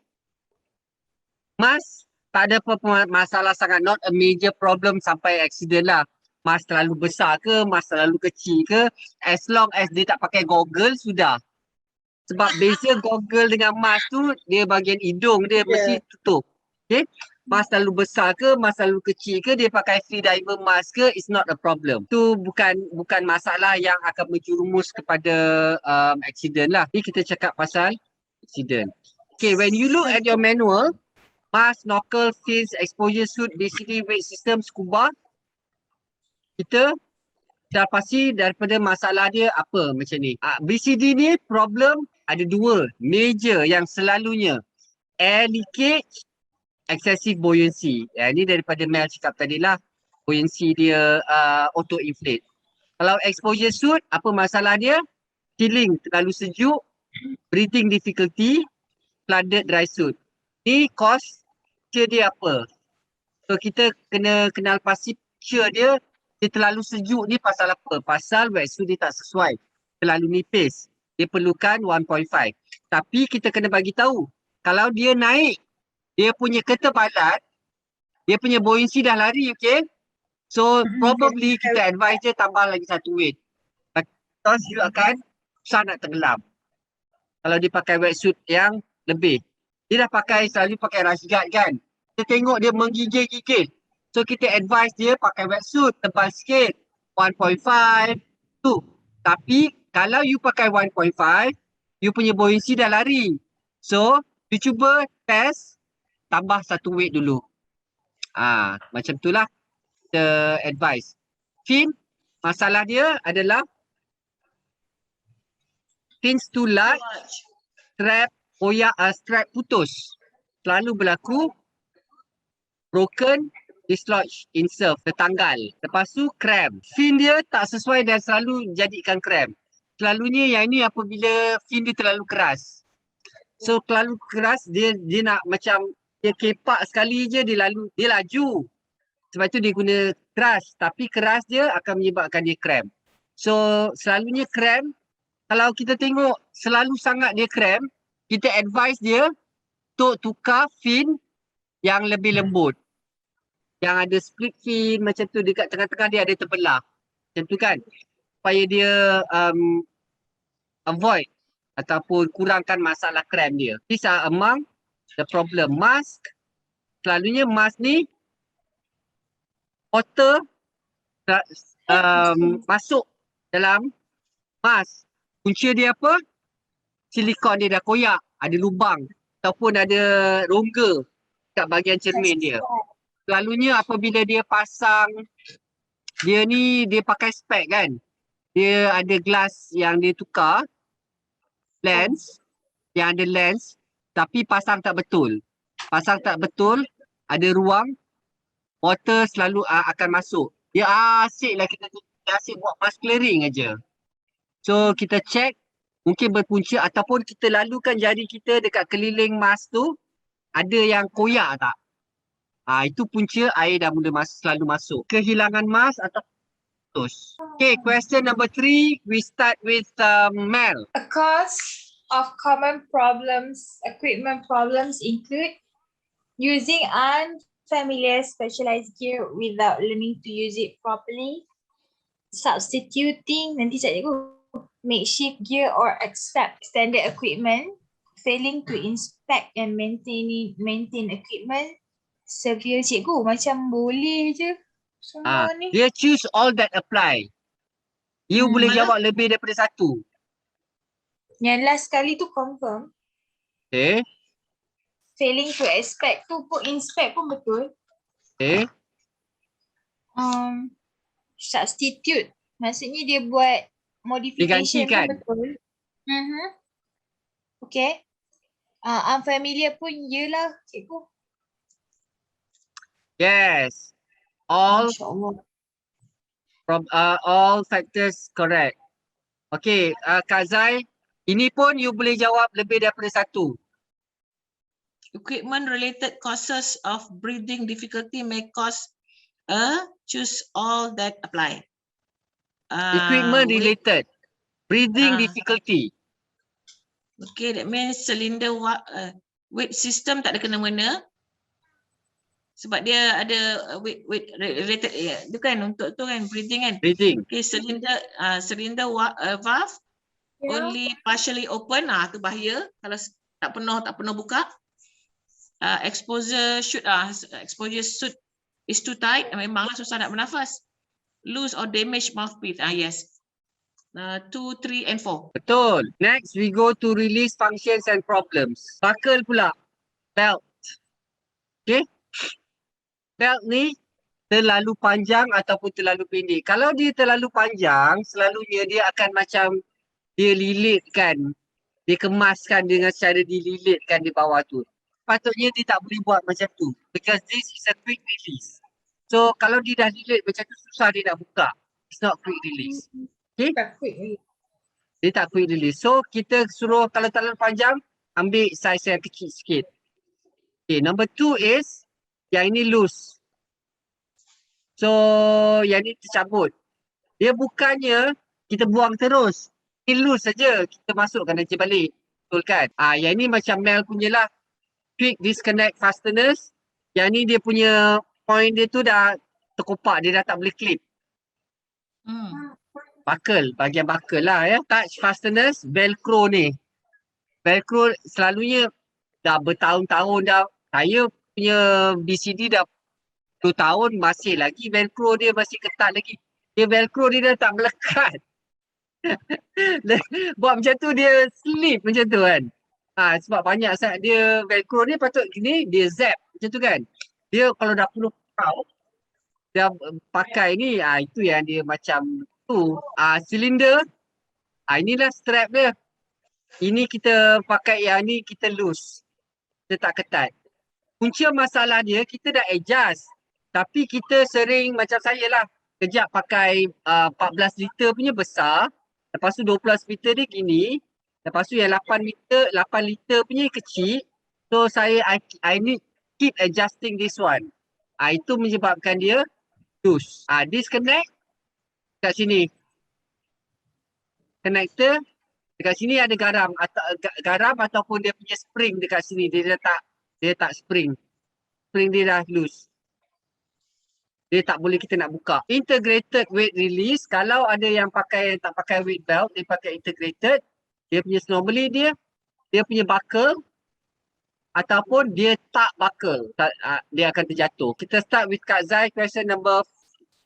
Mask tak ada apa masalah sangat, not a major problem sampai accident lah. Mask terlalu besar ke, mask terlalu kecil ke, as long as dia tak pakai goggle sudah. Sebab beza goggle dengan mask tu, dia bahagian hidung dia mesti tutup. Okay. Mask terlalu besar ke, mask terlalu kecil ke, dia pakai free diver mask ke, it's not a problem. Tu bukan masalah yang akan menjerumus kepada accident lah. Ni kita cakap pasal accident. Okay, when you look at your manual, mask, snorkel, fins, exposure suit, BCD, weight system, scuba, kita dah pasti daripada masalah dia apa macam ni. BCD ni problem ada dua major yang selalunya. Air leakage, excessive buoyancy. Ini daripada Mel cakap tadi lah. Buoyancy dia auto inflate. Kalau exposure suit, apa masalah dia? Chilling, terlalu sejuk, breathing difficulty, flooded dry suit. Ni cause dia apa? So kita kena kenal pasti dia terlalu sejuk ni pasal apa? Pasal wetsuit dia tak sesuai. Terlalu nipis. Dia perlukan 1.5. Tapi kita kena bagi tahu. Kalau dia naik, dia punya ketebalan, dia punya buoyancy dah lari, okay? So probably kita advise dia tambah lagi satu weight. Because you akan susah nak tenggelam. Kalau dia pakai wetsuit yang lebih. Dia dah selalu pakai rush guard kan? Kita tengok dia menggigil-gigil. So kita advise dia pakai wetsuit tebal sikit. 1.5 tu. Tapi kalau you pakai 1.5, you punya buoyancy dah lari. So you cuba test tambah 1 weight dulu. Macam itulah kita advise. Fin, masalah dia adalah fins too large, strap putus. Selalu berlaku broken, dislodge, insert, tertanggal. Lepas tu cramp. Fin dia tak sesuai dan selalu jadikan cramp. Selalunya yang ni apabila fin dia terlalu keras. So terlalu keras dia nak macam dia kepak sekali je dia laju. Sebab tu dia guna keras, tapi keras dia akan menyebabkan dia cramp. So selalunya cramp, kalau kita tengok selalu sangat dia cramp, kita advise dia untuk tukar fin yang lebih lembut. Yang ada split fin macam tu, dekat tengah-tengah dia ada terbelah. Macam tu kan. Supaya dia avoid ataupun kurangkan masalah cramp dia. These are among the problem. Mask, selalunya mask ni water masuk dalam mask. Punca dia apa? Silikon dia dah koyak, ada lubang ataupun ada rongga kat bahagian cermin dia. Selalunya apabila dia pasang, dia pakai spek kan. Dia ada glass yang dia tukar, lens, yang ada lens, tapi pasang tak betul. Pasang tak betul, ada ruang, water selalu akan masuk. Dia asyik lah kita asyik buat mask clearing aja. So kita check, mungkin berpunca ataupun kita lalukan jari kita dekat keliling mask tu, ada yang koyak tak? Itu punca air dah mula selalu masuk. Kehilangan mask atau putus. Okay, question number 3, we start with Mel. A cause of common problems, equipment problems include using unfamiliar specialized gear without learning to use it properly, substituting, nanti cikgu, makeshift gear or accept standard equipment, failing to inspect and maintain equipment, severe cikgu, macam boleh je semua ni. Dia choose all that apply. You boleh jawab lebih daripada satu. Yang last kali tu confirm. Okay. Failing to inspect pun betul. Okay. Substitute. Maksudnya dia buat modification Digantikan. pun betul. Okay. Unfamiliar pun yelah cikgu. Yes. All InsyaAllah. from all factors correct. Okay, Kak Zai, ini pun you boleh jawab lebih daripada satu. Equipment related causes of breathing difficulty may cause choose all that apply. Equipment related. Breathing difficulty. Okay, that means cylinder weight system tak ada kena-mena. Sebab dia ada weight related, dia kan untuk tu kan breathing kan. Breathing. Okay, cylinder valve only partially open, tu bahaya kalau tak penuh buka. Exposure suit is too tight, memanglah susah nak bernafas. Loose or damaged mouthpiece, yes. 2, 3 and 4. Betul. Next, we go to release functions and problems. Buckle pula. Belt. Okay. Belt ni terlalu panjang ataupun terlalu pendek. Kalau dia terlalu panjang, selalunya dia akan macam dia lilitkan. Dia kemaskan dengan cara dililitkan di bawah tu. Patutnya dia tak boleh buat macam tu. Because this is a quick release. So kalau dia dah lilit macam tu, susah dia nak buka. It's not quick release. Okay? Dia tak quick release. So kita suruh kalau terlalu panjang, ambil size yang kecil sikit. Okay, number 2 is yang ini loose. So yang ni tercabut. Dia bukannya kita buang terus. Ini loose saja. Kita masukkan aja balik. Betul kan? Yang ni macam Mel punya lah. Quick disconnect fasteners. Yang ni dia punya point dia tu dah terkopak. Dia dah tak boleh clip. Buckle. Bahagian buckle lah ya. Touch fasteners. Velcro ni. Velcro selalunya dah bertahun-tahun dah. Saya punya BCD dah 2 tahun masih lagi velcro dia masih ketat lagi. Dia velcro dia dah tak melekat. Buat macam tu dia slip macam tu kan. Sebab banyak sangat dia velcro ni patut gini dia zap macam tu kan. Dia kalau dah puluh tahun dia pakai ni itu yang dia macam tu. Silinder. Inilah strap dia. Ini kita pakai yang ni kita loose. Kita tak ketat. Punca masalah dia kita dah adjust. Tapi kita sering macam saya lah. Kejap pakai 14 liter punya besar. Lepas tu 12 liter dia gini. Lepas tu yang 8 liter punya kecil. So I need keep adjusting this one. Itu menyebabkan dia loose. Disconnect kat sini. Connector dekat sini ada garam ataupun dia punya spring dekat sini. Dia tak spring. Spring dia dah loose. Dia tak boleh kita nak buka. Integrated weight release. Kalau ada yang tak pakai weight belt, dia pakai integrated. Dia punya normally dia punya buckle ataupun dia tak buckle. Dia akan terjatuh. Kita start with Kak Zai, question number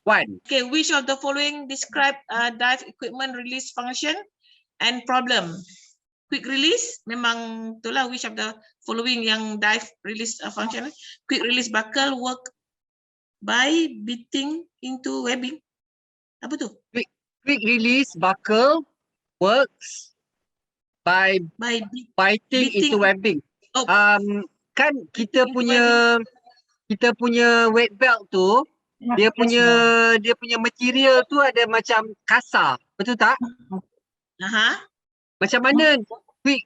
1. Okay, which of the following describe dive equipment release function and problem? Quick release, memang itulah which of the following yang dive release function. Quick release buckle work by beating into webbing. Apa tu? Quick release buckle works by biting into webbing. Oh. Kan kita punya weight belt tu dia punya material tu ada macam kasar, betul tak? Macam mana quick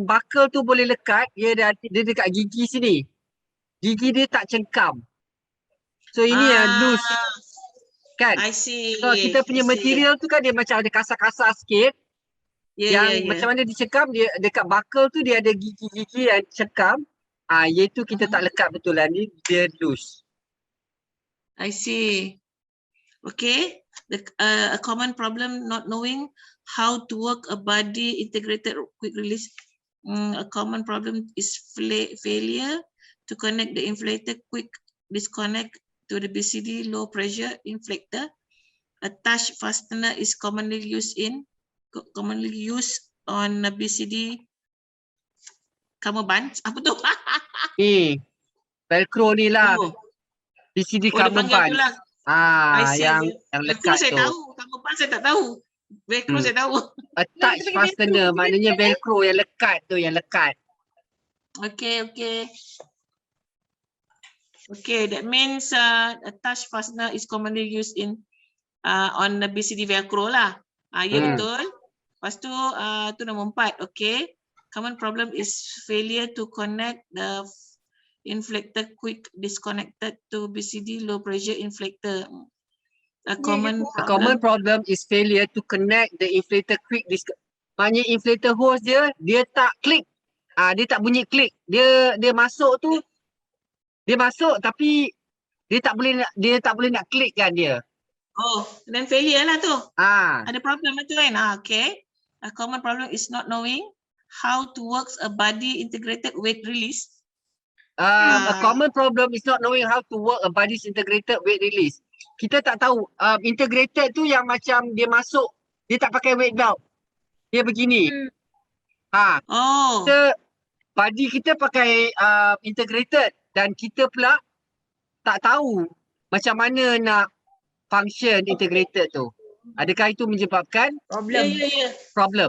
buckle tu boleh lekat? Dia dekat gigi sini. Gigi dia tak cengkam. So ini loose kan? I see. So kita punya material tu kan dia macam ada kasar-kasar sikit. Macam mana dicekam, dia dekat buckle tu dia ada gigi-gigi yang cekam. Iaitu kita tak lekat betul lah, ni dia loose. I see. Okay. A common problem not knowing how to work a body integrated quick release. A common problem is failure to connect the inflator quick disconnect to the BCD low pressure inflector. A touch fastener is commonly used on a BCD cummerbund. Apa tu? Velcro ni lah. Oh. BCD dia panggil cummerbund. itulah. Yang Velcro lekat saya tu. tahu, cummerbund saya tak tahu. Velcro saya tahu. A touch fastener maknanya velcro yang lekat tu, yang lekat. Okay. Okay, that means a touch fastener is commonly used on the BCD velcro lah. Ya betul. Lepas tu tu nombor 4. Okay. Common problem is failure to connect the inflector quick disconnected to BCD low pressure inflector. A common problem is failure to connect the inflator quick maknanya inflator hose dia tak klik. Dia tak bunyi klik. Dia masuk tu. Dia masuk tapi dia tak boleh nak klik kan dia. Oh, then failure lah tu. Ada problem tu kan. Okay. A common problem is not knowing how to work a body integrated weight release. A common problem is not knowing how to work a body's integrated weight release. Kita tak tahu integrated tu yang macam dia masuk, dia tak pakai weight belt. Dia begini. Body kita pakai integrated dan kita pula tak tahu macam mana nak function integrated tu. Adakah itu menyebabkan problem? Problem.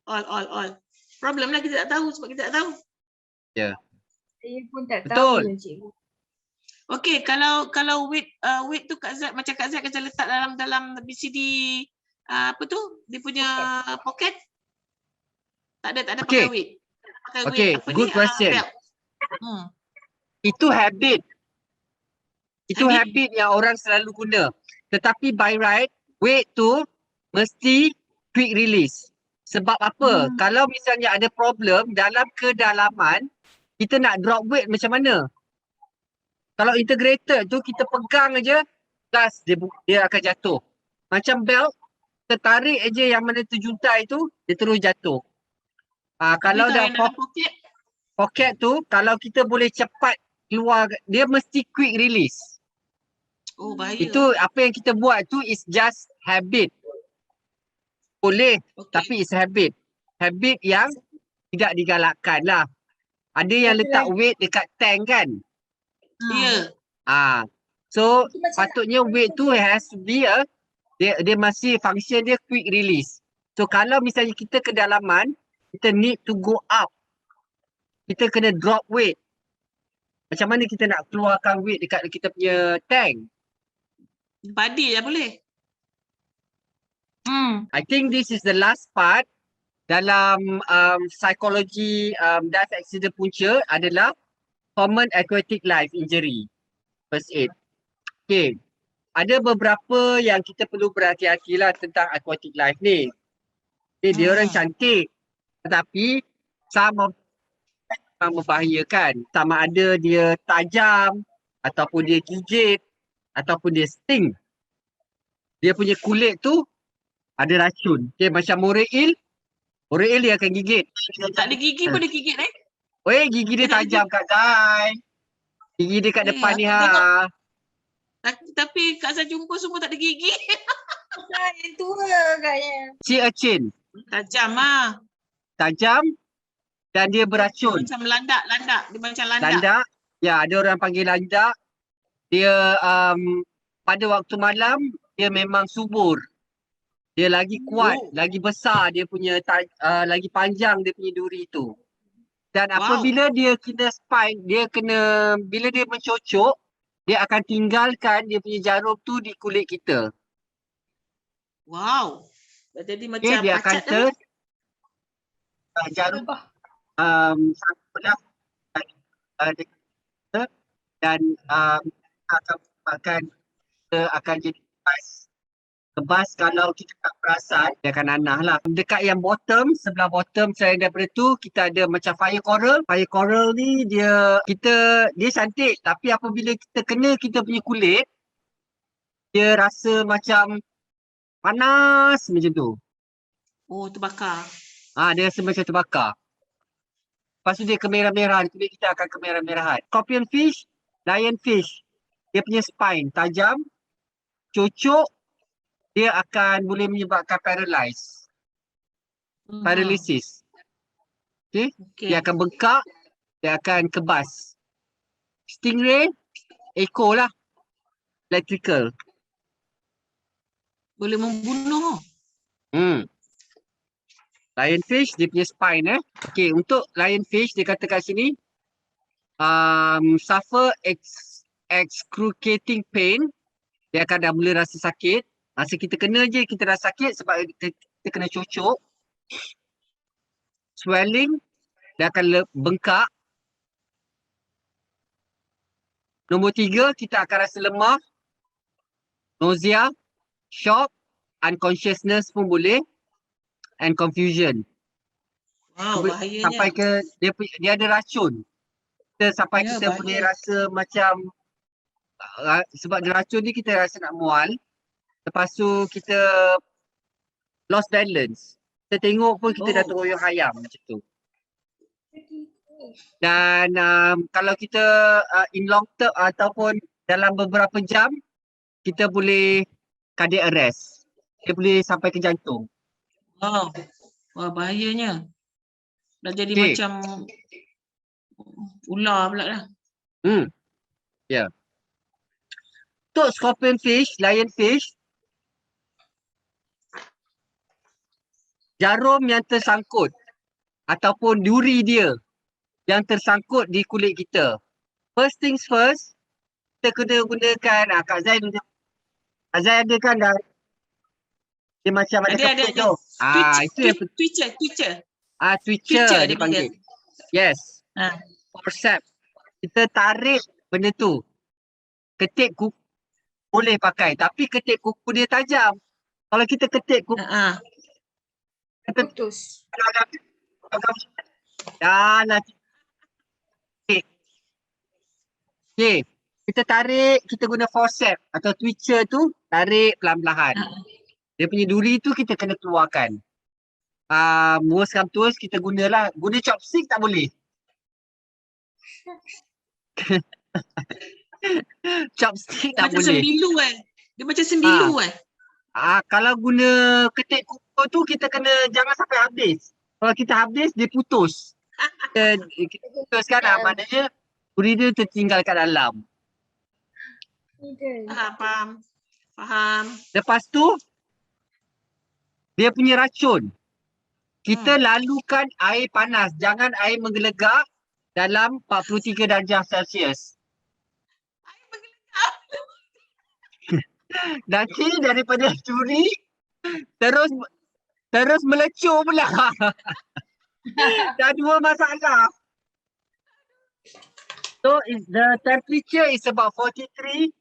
All. Problem lah kita tak tahu sebab kita tak tahu. Ya. Saya pun tak Betul. tahu cikgu. Okey, kalau weight tu Kak Zat macam Kak Zat kata letak dalam BCD apa tu? Dia punya pocket. Tak ada pakai weight. Pakai weight. Good question. Itu habit. Itu habit yang orang selalu guna. Tetapi by right, weight tu mesti quick release. Sebab apa? Kalau misalnya ada problem dalam kedalaman, kita nak drop weight macam mana? Kalau integrated tu kita pegang aja, gas dia akan jatuh. Macam belt, tertarik aja yang mana terjuntai tu, dia terus jatuh. Kalau dah pocket tu, kalau kita boleh cepat keluar, dia mesti quick release. Oh, bahaya. Itu apa yang kita buat tu is just habit. Boleh, Okay. tapi it's habit. Habit yang tidak digalakkan lah. Ada yang Satu letak lagi. weight dekat tank kan. Ya. So Itu macam patutnya weight tu has to be dia masih function dia quick release. So kalau misalnya kita kedalaman, kita need to go up. Kita kena drop weight. Macam mana kita nak keluarkan weight dekat kita punya tank? Padi dah boleh. I think this is the last part dalam psikologi dive accident punca adalah common aquatic life injury first aid. Okay. Ada beberapa yang kita perlu berhati-hatilah tentang aquatic life ni. Okay, dia orang cantik tetapi some of memang membahayakan. Sama ada dia tajam ataupun dia gigit ataupun dia sting. Dia punya kulit tu ada racun. Okay, macam moray eel dia akan gigit. Tak ada gigi pun dia gigit Weh, gigi dia tajam Kak Zai. Gigi dia kat depan ni aku tengok. ha. Tapi Kak Zai jumpa semua tak ada gigi. yang tua agaknya. Sea urchin. Tajam ah. Tajam dan dia beracun. Macam landak. Dia macam landak. Landak. Ya, ada orang panggil landak. Dia pada waktu malam, dia memang subur. Dia lagi kuat, lagi besar dia punya, lagi panjang dia punya duri tu. Dan apabila dia kena spine, bila dia mencocok, dia akan tinggalkan dia punya jarum tu di kulit kita. Wow. Dah jadi macam Okay, dia akan pacat dah. jarum belah dan akan jadi kebas kalau kita tak perasan, dia akan nanah lah. Dekat yang bottom, sebelah bottom selain daripada tu, kita ada macam fire coral. Fire coral ni dia cantik tapi apabila kita kena kita punya kulit, dia rasa macam panas macam tu. Oh, terbakar. Dia rasa macam terbakar. Lepas tu dia kemerah-merahan, kulit kita akan kemerah-merahan. Scorpion fish, lion fish, dia punya spine tajam, cocok, dia akan boleh menyebabkan paralysis. Okay? Dia akan bengkak, dia akan kebas. Stingray, echo lah. Electrical. Boleh membunuh. Lionfish, dia punya spine Okay, untuk lionfish, dia kata kat sini, suffer excruciating pain. Dia akan dah mula rasa sakit. Masa kita kena je, kita dah sakit sebab kita kena cocok. Swelling, dia akan bengkak. Nombor 3, kita akan rasa lemah. Nausea, shock, unconsciousness pun boleh. And confusion. Wow, bahayanya. Sampai ke, dia ada racun. Kita bahaya. boleh rasa macam, sebab dia racun ni kita rasa nak mual. Lepas tu kita lost balance. Kita tengok pun kita dah teroyong hayam macam tu. Dan kalau kita in long term ataupun dalam beberapa jam, kita boleh cardiac arrest. Dia boleh sampai ke jantung. Wow. Wah, bahayanya. Dah jadi macam ular pula dah. Ya. Untuk scorpion fish, lion fish, jarum yang tersangkut ataupun duri dia yang tersangkut di kulit kita. First things first, kita kena gunakan, Kak Zai ada kan dah, dia macam ada keput tu. Itu yang Twitcher. Twitcher dia panggil. Yes. Forceps. Kita tarik benda tu. Ketik kuku boleh pakai, tapi ketik kuku dia tajam. Kalau kita ketik kuku, putus. dah lah. Okay. Kita tarik, kita guna forceps atau twitcher tu, tarik pelan-pelan. Dia punya duri tu kita kena keluarkan. Worst come to worst, kita guna chopstick tak boleh. Chopstick Dia tak macam boleh. sembilu Dia macam sembilu Kalau guna ketik kukur tu kita kena jangan sampai habis. Kalau kita habis dia putus. Kita putuskan maknanya duri dia tertinggal kat dalam. Faham. Lepas tu dia punya racun. Kita lalukan air panas, jangan air menggelegak dalam 43 darjah Celsius. Nanti daripada duri terus melecur pula. Dah dua masalah. So the temperature is about 43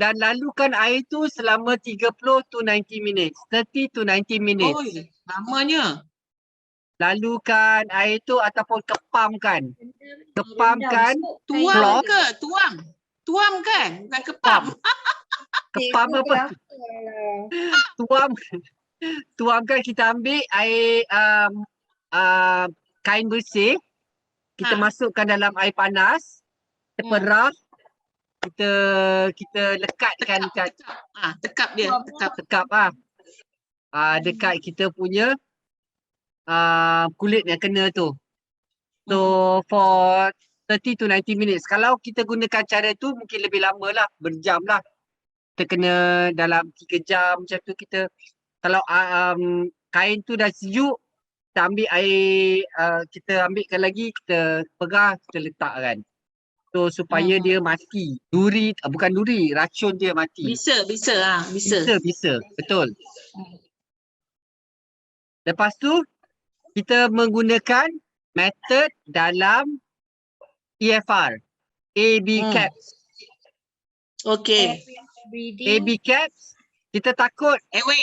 dan lalukan air tu selama 30 to 90 minutes. 30 to 90 minutes. Oi, lamanya. Lalukan air tu ataupun kepamkan. Kepamkan Tuang ke? Tuang kan? Bukan kepam. Kepam apa? Tuangkan kita ambil air kain bersih. Kita masukkan dalam air panas. Kita perah. Kita lekatkan kat Tekap dia. tekap dekat kita punya kulit yang kena tu. So for 30 to 90 minutes. Kalau kita gunakan cara tu mungkin lebih lama lah, berjam lah. Kita kena dalam 3 jam macam tu kita. Kalau kain tu dah sejuk, kita ambil air, kita ambilkan lagi, kita pegang, kita letakkan. So supaya dia mati. Duri, bukan duri, racun dia mati. Bisa. Betul. Lepas tu, kita menggunakan method dalam EFR. AB caps. Okay. AB caps, kita takut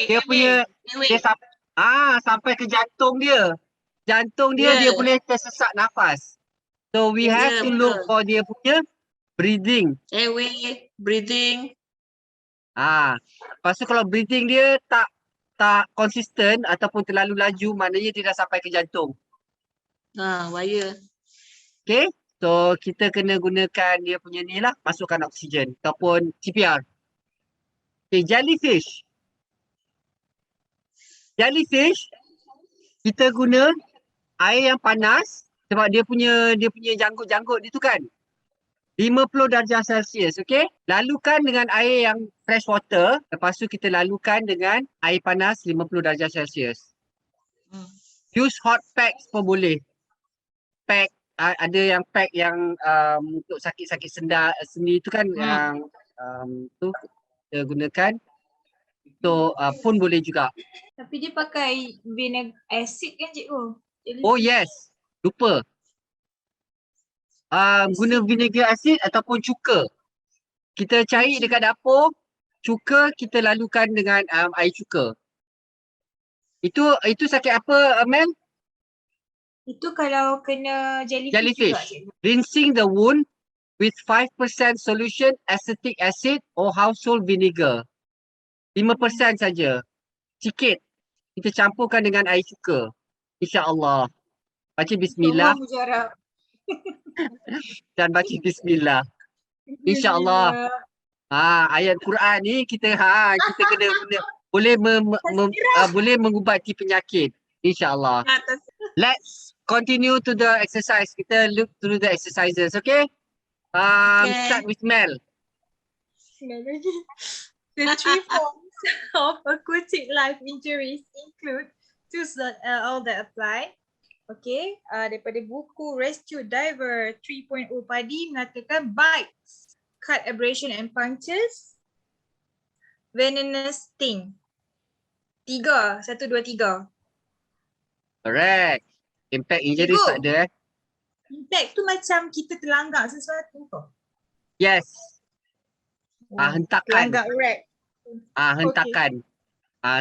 dia punya dia sampai ke jantung dia. Jantung dia dia boleh tersesak nafas. So we have to look for dia punya breathing. Airway, breathing. Lepas tu kalau breathing dia tak konsisten ataupun terlalu laju, maknanya dia dah sampai ke jantung. Bahaya. Okay, so kita kena gunakan dia punya ni lah, masukkan oksigen ataupun CPR. Okay, jellyfish. Jellyfish, kita guna air yang panas sebab dia punya janggut-janggut dia tu kan 50 darjah Celsius, okay? Lalukan dengan air yang fresh water, lepas tu kita lalukan dengan air panas 50 darjah Celsius. Use hot packs pun boleh. Pack, ada yang pack yang untuk sakit-sakit sendi tu kan, yang tu kita gunakan. So pun boleh juga. Tapi dia pakai vinegar acid kan cikgu? Oh yes, lupa. Guna vinegar acid ataupun cuka. Kita cari dekat dapur, cuka kita lalukan dengan air cuka. Itu sakit apa, Mel? Itu kalau kena jellyfish Jellyfish. juga cikgu. Rinsing the wound with 5% solution acetic acid or household vinegar. 5% saja. Sikit. Kita campurkan dengan air cuka. InsyaAllah. Baca bismillah. Dan baca bismillah. InsyaAllah. Ayat Quran ni kita kena guna. Boleh mengubati penyakit. InsyaAllah. Let's continue to the exercise. Kita look through the exercises, okay? Start with Mel. The 3 forms of aquatic life injuries include all that apply. Okay, daripada buku Rescue Diver 3.0 Padi mengatakan bites, cut, abrasion and punctures, venomous sting. 3, 1, 2, 3. Correct. Impact injury Cikgu. tak ada Impact tu macam kita terlanggar sesuatu ke? Yes. Hentakan. Terlanggar rat. Hentakan.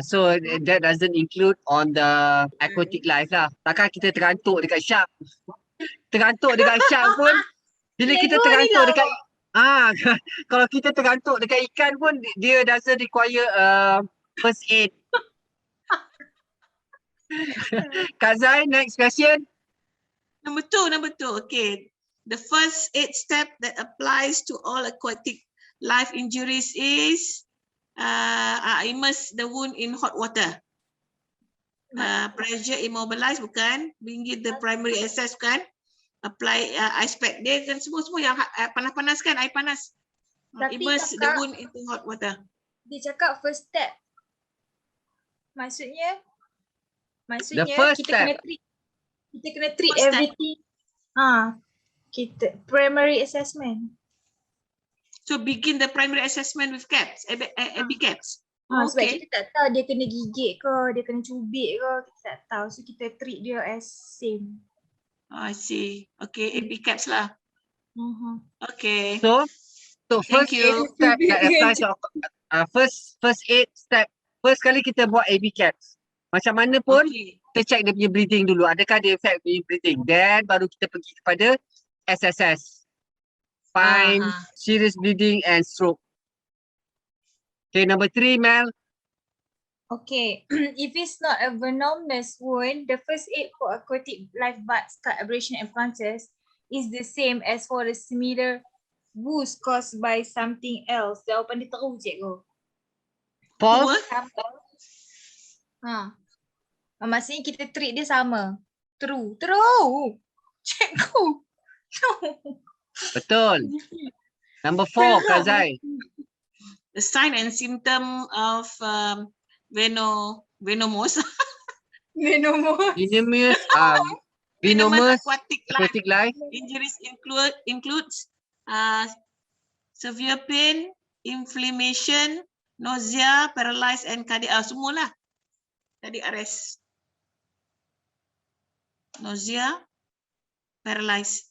So that doesn't include on the aquatic life lah. Takkan kita terantuk dekat shark. Terantuk dekat shark pun, bila kita terantuk dekat kalau kita terantuk dekat ikan pun, dia doesn't require first aid. Kak Zai, next question. Number two. Okay. The first 8 step that applies to all aquatic life injuries is immerse the wound in hot water. Pressure immobilize bukan, bring the primary access bukan, apply ice pack. Dia kan semua yang panas-panas kan, air panas. Tapi Immerse the kakak- wound into hot water. Dia cakap first step. Maksudnya first kita step. kena treat. Kita kena treat First step. everything. Kita primary assessment. So begin the primary assessment with caps, AB caps. Sebab Okay. kita tak tahu dia kena gigit ke, dia kena cubit ke, kita tak tahu. So kita treat dia as same. I see. Okay, AB caps lah. Okay. So Thank first you. 8 step that applies to first 8 step. First kali kita buat AB caps. Macam mana pun Okay. kita check dia punya breathing dulu. Adakah dia effect punya breathing. Then baru kita pergi kepada SSS. Fine, serious bleeding and stroke. Okay, number 3, Mel. Okay, if it's not a venomous wound, the first aid for aquatic life bites, cut, abrasion and punctures is the same as for the similar wounds caused by something else. Jawapan dia terus, cikgu. False. Maksudnya kita treat dia sama. True. Cikgu. Betul. Number 4, Kak Zai. The sign and symptom of venomous Venomous. Venomous, venomous venomous aquatic life aquatic life. injuries includes severe pain, inflammation, nausea, paralysis and cardiac semualah. Cardiac arrest. Nausea, paralysis.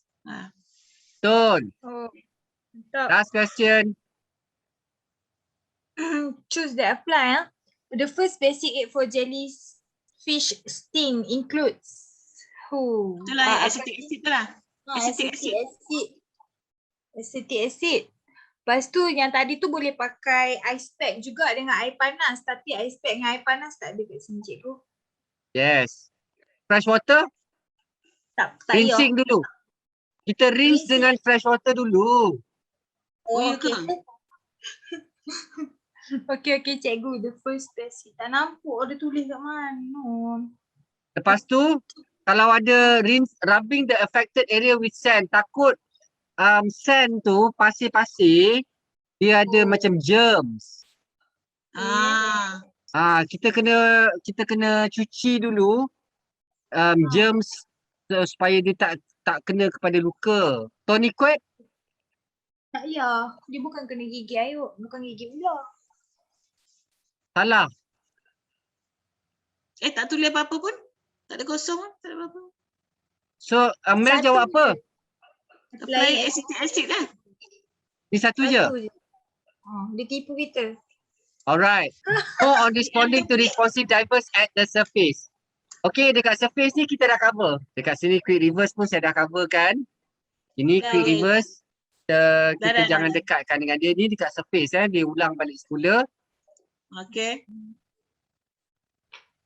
Betul. Last question. Choose the apply. The first basic aid for jellyfish sting includes Itulah acetic acid tu lah. Acetic Acetic acid. Lepas tu yang tadi tu boleh pakai ice pack juga dengan air panas. Tapi ice pack dengan air panas tak ada kat sini, cikgu. Yes. Fresh water, Tak payah. rinsing dulu. Kita rinse Rinsing. dengan fresh water dulu. Oh, ya ke? Okay, cikgu. The first basic. Tak nampak ada tulis kat mana. Lepas tu, kalau ada rinse, rubbing the affected area with sand, takut sand tu, pasir-pasir, dia ada macam germs. Kita kena cuci dulu germs supaya dia tak kena kepada luka. Tourniquet, Tak payah. Dia bukan kena gigi air. Bukan gigi pula. salah. Tak tulis apa-apa pun? Tak ada kosong pun? Tak ada apa-apa? So, Mel Satu jawab apa? je. Apply acetic acid lah. Ni satu je? Dia tipu kita. Alright. More on responding to responsive divers at the surface. Okay, dekat surface ni kita dah cover. Dekat sini quick reverse pun saya dah cover kan. Ini quick Dah, reverse. Kita dah. jangan dekatkan dengan dia. Ni dekat surface dia ulang balik semula. Okay.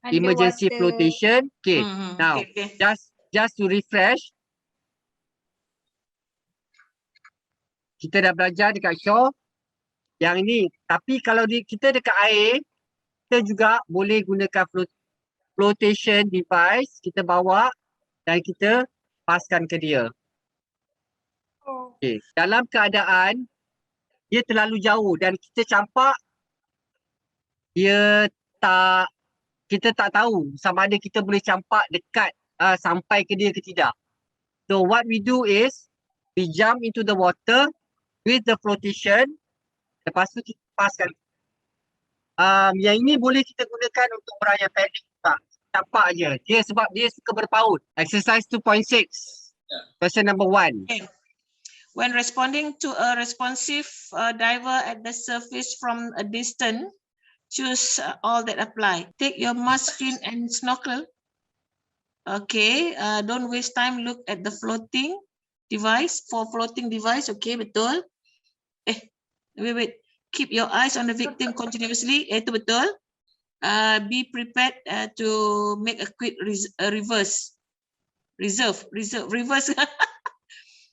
Emergency Underwater. flotation. Okay, now Okay. just to refresh. Kita dah belajar dekat shore. Yang ini, tapi kalau kita dekat air, kita juga boleh gunakan flotation device. Kita bawa dan kita paskan ke dia. Okay. Dalam keadaan dia terlalu jauh dan kita campak, kita tak tahu sama ada kita boleh campak dekat sampai ke dia ke tidak. So what we do is we jump into the water with the flotation. Lepas tu kita paskan. Yang ini boleh kita gunakan untuk orang yang panik juga. Campak je. Sebab dia suka berpaut. Exercise 2.6. Question number 1. Okay. When responding to a responsive diver at the surface from a distance, choose all that apply. Take your mask, fin and snorkel. Okay, don't waste time. Look at the floating device. For floating device, okay, betul. Wait. Keep your eyes on the victim continuously. Itu betul. Be prepared to make a quick reverse. Reverse.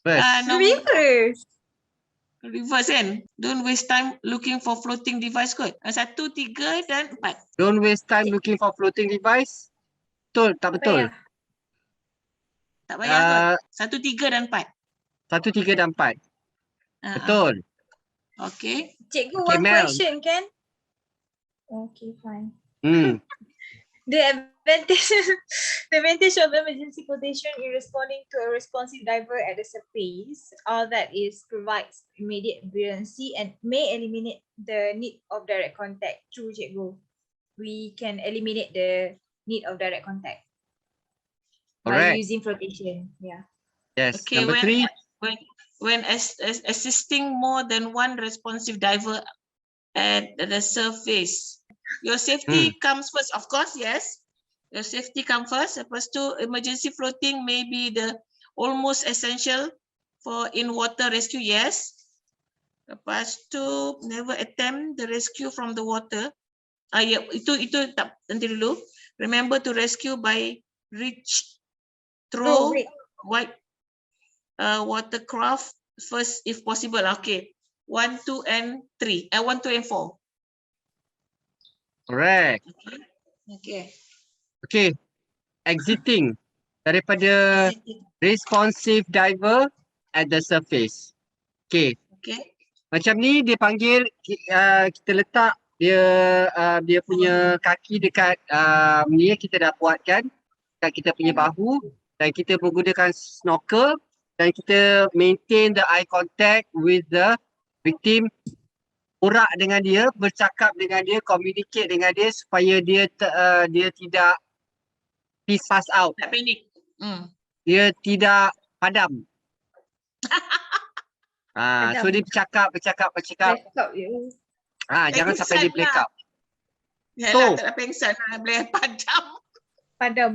First. Reverse. Reverse kan? Don't waste time looking for floating device kot. 1, 3 dan 4. Don't waste time looking for floating device. Betul, tak betul? Tak payah kot. Uh, 1, 3 dan 4. 1, 3 dan 4. Betul. Okay. Cikgu, Okay, one Mel. question kan? Okay, fine. The advantage of emergency flotation in responding to a responsive diver at the surface, all that is provides immediate buoyancy and may eliminate the need of direct contact. True, cikgu. We can eliminate the need of direct contact by Correct. using flotation. Yeah. Yes. Okay, Number 3. when assisting more than one responsive diver at the surface, your safety comes first, of course, yes. Your safety comes first. Lepas tu, emergency floating may be the almost essential for in water rescue, yes. Lepas tu, never attempt the rescue from the water. Ya, itu tak, nanti dulu. Remember to rescue by reach, throw, white watercraft first if possible. Okay. 1, 2, and 3. 1, 2, and 4. Correct. Okay. Okay. Exiting daripada responsive diver at the surface. Okay. Okay. Macam ni dia panggil, kita letak dia punya kaki dekat ni kita dah buatkan dekat kita punya bahu dan kita menggunakan snorkel dan kita maintain the eye contact with the victim, borak dengan dia, bercakap dengan dia, communicate dengan dia supaya dia tidak pass out. Tak panik. Dia tidak padam. So dia bercakap. Blackout je. Jangan sampai dia Pengsan blackout. Yalah, tak nak pengsan lah, boleh padam. Padam.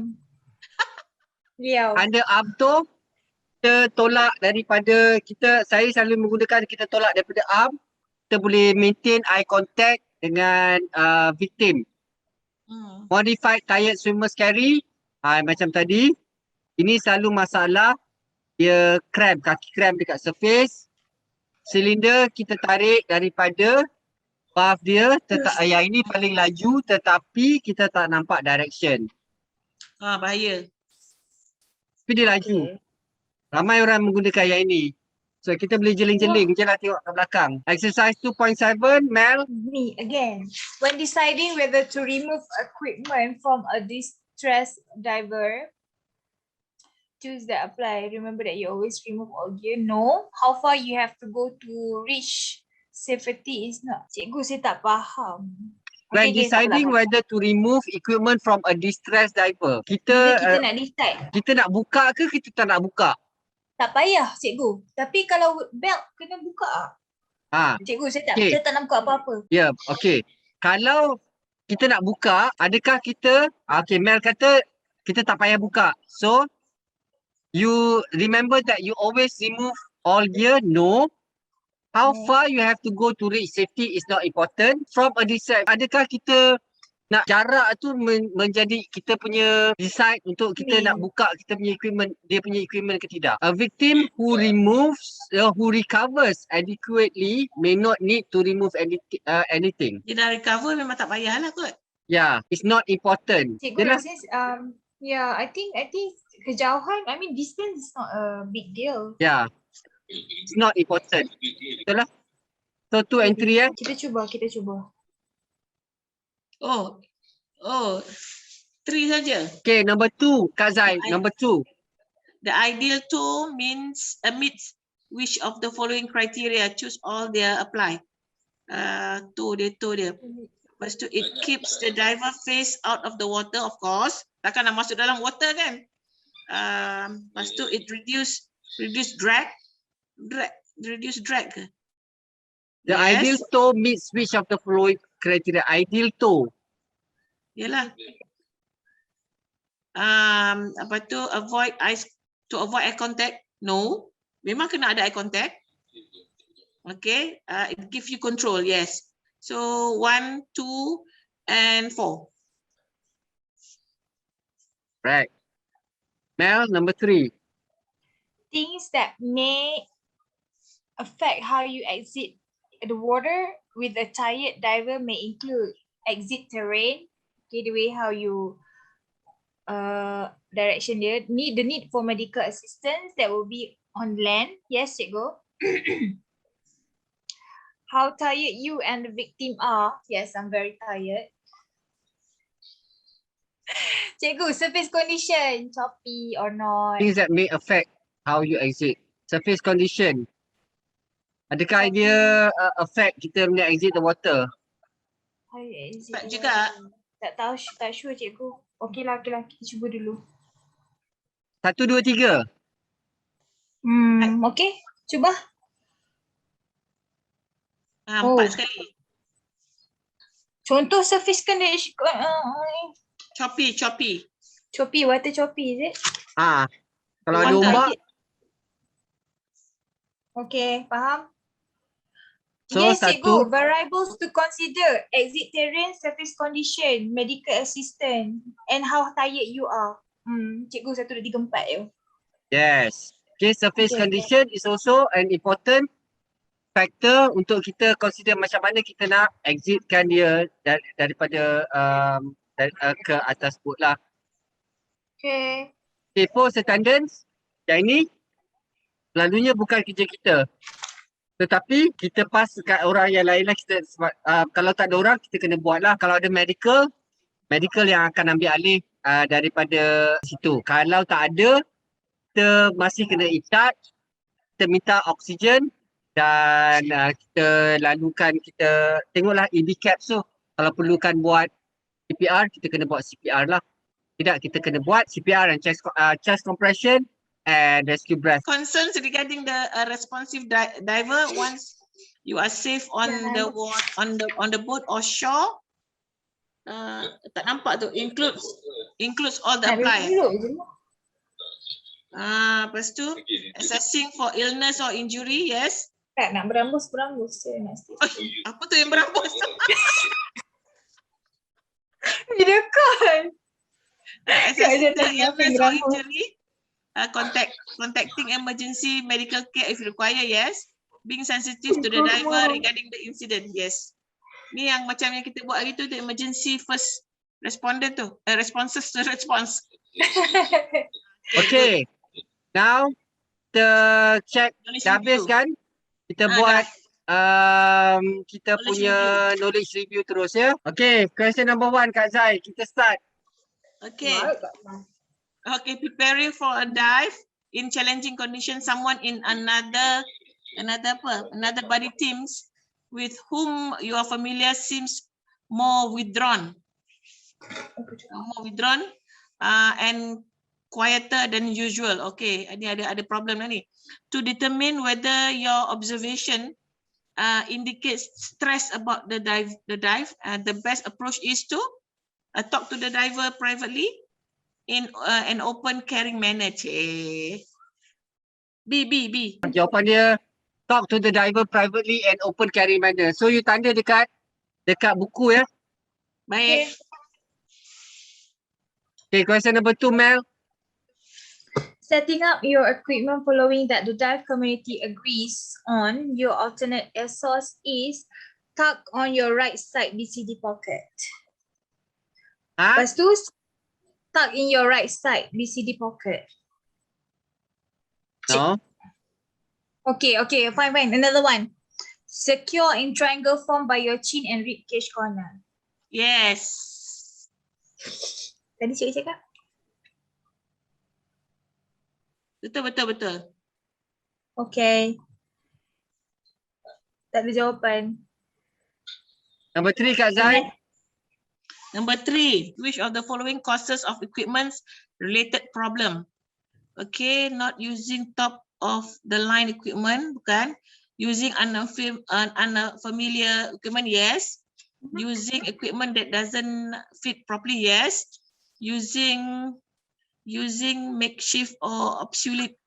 Liau. Under arm tu, kita tolak daripada saya selalu menggunakan, kita tolak daripada arm, kita boleh maintain eye contact dengan victim. Modified tired swimmers carry, macam tadi, ini selalu masalah, dia cramp, kaki cramp dekat surface. Silinder kita tarik daripada valve dia, yang ini paling laju tetapi kita tak nampak direction. Bahaya. Tapi dia laju. Ramai orang menggunakan yang ini. So kita boleh jeling-jeling je lah tengok ke belakang. Exercise 2.7, Mel. Me again. When deciding whether to remove equipment from a distressed diver, choose that apply. Remember that you always remove all gear. No. How far you have to go to reach safety is not. Cikgu, saya tak faham. When deciding whether to remove equipment from a distressed diver, Bila kita nak decide. kita nak buka ke kita tak nak buka? Tak payah, cikgu. Tapi kalau belt kena buka. Cikgu, saya tak nak buka apa-apa. Ya, okey. Kalau kita nak buka, adakah kita, Mel kata kita tak payah buka. So, you remember that you always remove all gear? No. How far you have to go to reach safety is not important. From a decide, adakah kita nak jarak tu menjadi kita punya decide untuk kita nak buka kita punya equipment, dia punya equipment ke tidak? A victim who recovers adequately may not need to remove anything. Dia dah recover memang tak payahlah kot. Yeah, it's not important. Cikgu, since I think kejauhan, distance is not a big deal. Yeah. It's not important. Betul lah. So 2 and 3 Kita cuba. Oh, 3 saja. Okay, number 2, Kak Zai, number 2. The ideal tool means meets which of the following criteria? Choose all dia apply. Dia. Lepas tu, it keeps the diver face out of the water, of course. Takkan nak masuk dalam water kan? Lepas tu, it reduce drag. Reduce drag ke? The ideal tow meets which of the following criteria? Ideal tow. Yalah. Apa tu, avoid eye contact? No. Memang kena ada eye contact. Okay. It gives you control, yes. So 1, 2, and 4. Right. Mel, number 3. things that may affect how you exit the water with a tired diver may include exit terrain, okay, the way how you direction dia, the need for medical assistance that will be on land. Yes, cikgu. How tired you and the victim are. Yes, I'm very tired. Cikgu, surface condition, choppy or not. Things that may affect how you exit. Surface condition. Adakah Choppy. dia affect kita punya exit the water? How you exit Tak the juga. water. Tak tahu, tak sure cikgu. Okey lah, kita cuba dulu. 1, 2, 3. Okay, cuba. 4 sekali. Contoh surface condition. Choppy. Choppy, water choppy, is it? Kalau ada Water. ombak, Okay, faham? so Yes, cikgu. 1, Variables to consider. Exit terrain, surface condition, medical assistance, and how tired you are. Cikgu 1, 2, 3, 4 je. yes. Okay, surface Okay. condition is also an important factor untuk kita consider macam mana kita nak exitkan dia daripada ke atas boat lah. Okay. Okay, force attendance, yang ini selalunya bukan kerja kita. Tetapi kita pass dekat orang yang lain lah. Kita, kalau tak ada orang, kita kena buat lah. Kalau ada medical yang akan ambil alih daripada situ. Kalau tak ada, kita masih kena in touch, kita minta oksigen dan kita lalukan, kita tengoklah EB caps tu. Kalau perlukan buat CPR, kita kena buat CPR lah. Tidak, kita kena buat CPR and chest compression and rescue breath. Concerns regarding the responsive diver once you are safe on the boat or shore. Tak nampak tu, includes all the apply. Lepas tu assessing for illness or injury, yes. Tak nak berambus je. Apa tu yang berambus? Video call. Assessing the tak illness or berambus. injury. Contacting emergency medical care if required, yes. Being sensitive to the diver regarding the incident, yes. Ni yang macam yang kita buat hari tu, the emergency first responder tu, responses to response. Okay, now kita check, dah habis kan? Kita buat kita Knowledge punya knowledge review terus ya. Okay, question number 1 Kak Zai, kita start. Okay. Okay, preparing for a dive in challenging conditions. Someone in another body teams with whom you are familiar seems more withdrawn, and quieter than usual. Okay, ini ada problem lah ni. To determine whether your observation indicates stress about the dive, the best approach is to talk to the diver privately in an open, caring manner. B. Jawapan dia, talk to the diver privately and open caring manner. So you tanda dekat buku ya. Baik. Okay, question number 2 Mel. Setting up your equipment following that the dive community agrees on, your alternate air source is tuck on your right side BCD pocket. Lepas tu, tuck in your right side BCD pocket. No. Okay, fine. Another one. Secure in triangle form by your chin and rib cage corner. Yes. Tadi cikgu cakap? Betul. Okay. Tak ada jawapan. Number 3 Kak Zai. Number 3, which of the following causes of equipment's related problem? Okay, not using top of the line equipment, bukan. Using unfamiliar equipment, yes. Using equipment that doesn't fit properly, yes. Using makeshift or obsolete.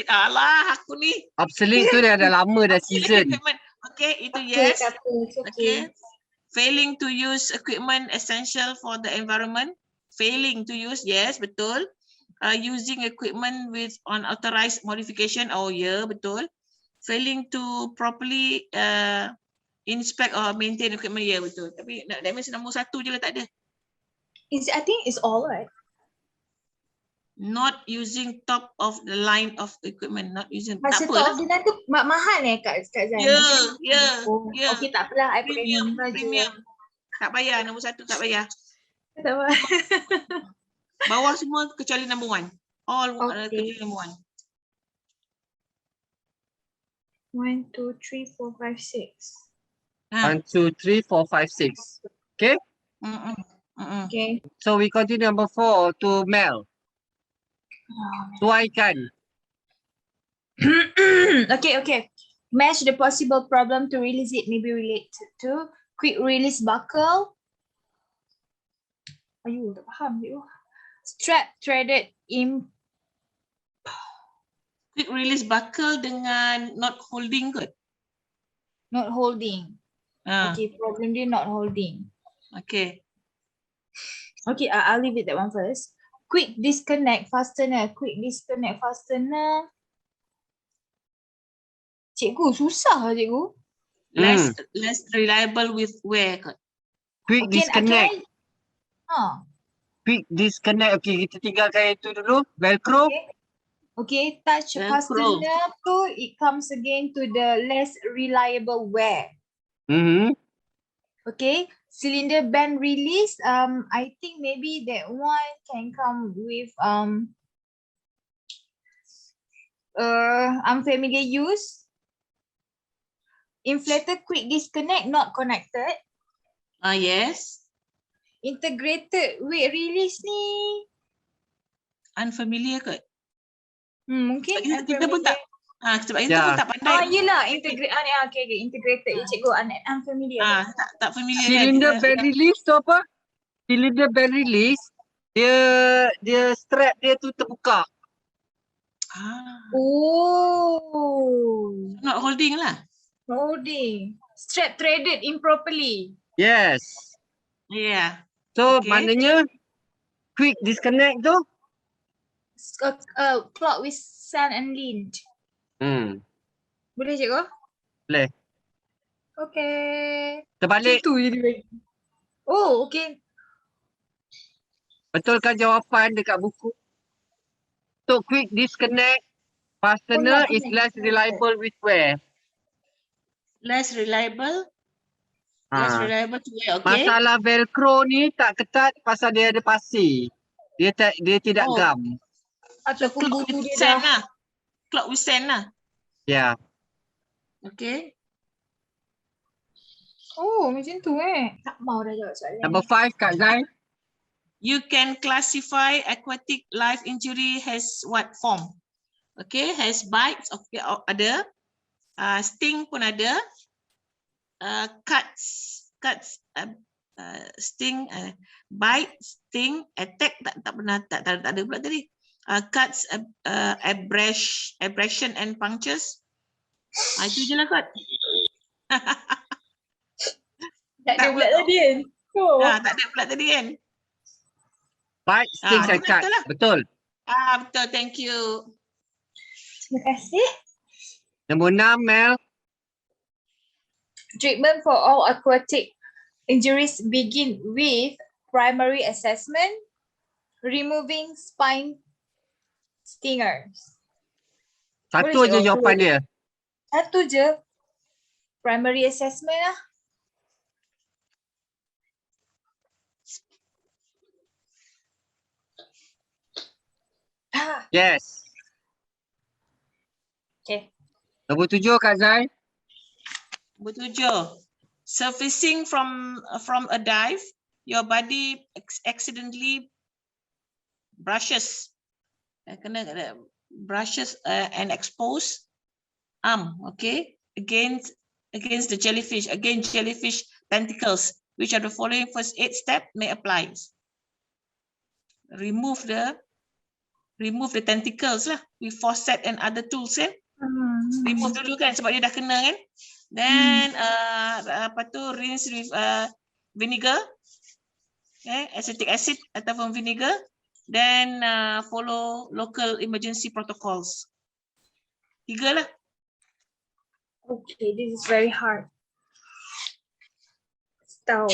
Alah, aku ni. Obsolete tu dah lama dah season. Okay, itu yes. Okay. Failing to use equipment essential for the environment. Failing to use, yes, betul. using equipment with unauthorized modification. Oh yeah, betul. Failing to properly inspect or maintain equipment. Ya, betul. Tapi that means nombor 1 je lah tak ada. I think it's all right. Not using top of the line of equipment. Not using. Masa Tak top apa of the line tu mahal Kak Zai? Ya, Macam- ya, Oh, ya. okay, tak apalah. I pakai Premium, Nimba je. premium. Tak payah, nombor 1 tak payah. Tak apa. Bawah semua kecuali number 1. All Okay. kecuali number 1. 1, 2, 3, 4, 5, 6. 1, 2, 3, 4, 5, 6. Okay. Okay. So we continue number 4 to Mel. Tuaikan. Okay. Match the possible problem to release it may be related to quick release buckle. Ayuh, tak faham. Strap threaded in. Quick release buckle dengan not holding kot. Not holding. Ah, Okay, problem dia not holding. okay. Okay, I'll leave it that one first. Quick disconnect fastener. Quick disconnect fastener. Cikgu, susah lah cikgu. Less reliable with wear kot. Quick disconnect. Quick disconnect. Okay, kita tinggalkan itu dulu. Velcro. Okay, touch Velcro. fastener tu, it comes again to the less reliable wear. Okay, cylinder band release. I think maybe that one can come with unfamiliar use. Inflator quick disconnect not connected. Yes. Integrated weight release ni. Unfamiliar kot. Mungkin Kita pun tak. Sebab kita Ya. pun tak pandai. yelah, okay, integrated. Cikgu, unfamiliar. Tak familiar Cylinder kan. band release tu apa? Cylinder band release, dia strap dia tu terbuka. Oh. Not holding lah. Holding. Strap threaded improperly. Yes. Yeah. So Okay. maknanya quick disconnect tu. Clock with sand and lint. Boleh cikgu? Boleh. Okay. Terbalik. Macam tu je dia bagi. Oh, okay. Betulkan jawapan dekat buku. So quick disconnect fastener is less reliable with wear. Less reliable. Less reliable to wear. Okay. Masalah velcro ni tak ketat pasal dia ada pasir. Dia tidak Oh. gam. Ataupun Clock buku with dia sand dah. lah. Clock with sand lah. Ya. Okay. Oh, macam tu Tak mau dah jawab soalan Number ni. 5 Kak Zai. You can classify aquatic life injury as what form? Okay, has bites, okay, ada. Sting pun ada. Cuts, sting, bite, sting, attack tak pernah tak ada pula tadi. Cuts, abrasion and punctures. Itu je lah kot. Tak ada pula tadi kan? Oh. Tak ada pula tadi kan. Bite, stings and betul cut. lah. Betul. Betul, thank you. Terima kasih. Nombor 6 Mel. Treatment for all aquatic injuries begin with primary assessment, removing spine stingers. Satu Boleh je je, jawapan okey. dia. Satu je. Primary assessment lah. Yes. Okay. Nombor 7 Kak Zai. Nombor 7. Surfacing from a dive, your body accidentally brushes and expose arm, okay, against the jellyfish, against jellyfish tentacles. Which of the following first aid step may apply? Remove the tentacles lah with forceps and other tools kan. Remove dulu kan sebab dia dah kena kan. Then rinse with vinegar, acetic acid ataupun vinegar. Then follow local emergency protocols. 3 lah. Okay, this is very hard. Tahu.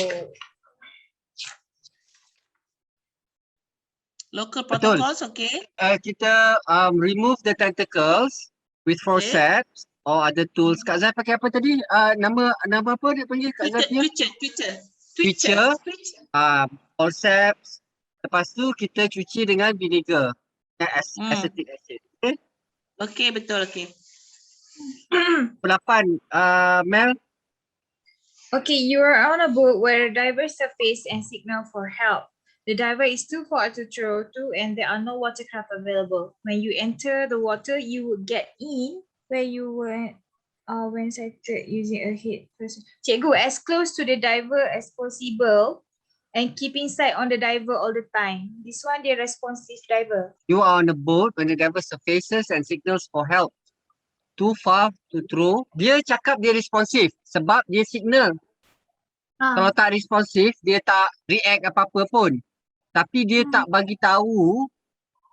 Local Betul. protocols, okay. Kita remove the tentacles with forceps or other tools. Kak Zai pakai apa tadi? Nama apa dia panggil Kak Zai punya? Twitcher. Forceps. Lepas tu kita cuci dengan vinegar dan acetic acid. Okay? Okay, betul, okay. 8. Mel. Okay, you are on a boat where divers surface and signal for help. The diver is too far to throw to and there are no watercraft available. When you enter the water, you would get in where you were when sighted using a head first. Cikgu, as close to the diver as possible and keeping sight on the diver all the time. This one, the responsive diver. You are on a boat when the diver surfaces and signals for help. Too far to throw. Dia cakap dia responsif sebab dia signal. Kalau tak responsif, dia tak react apa-apa pun. Tapi dia tak bagi tahu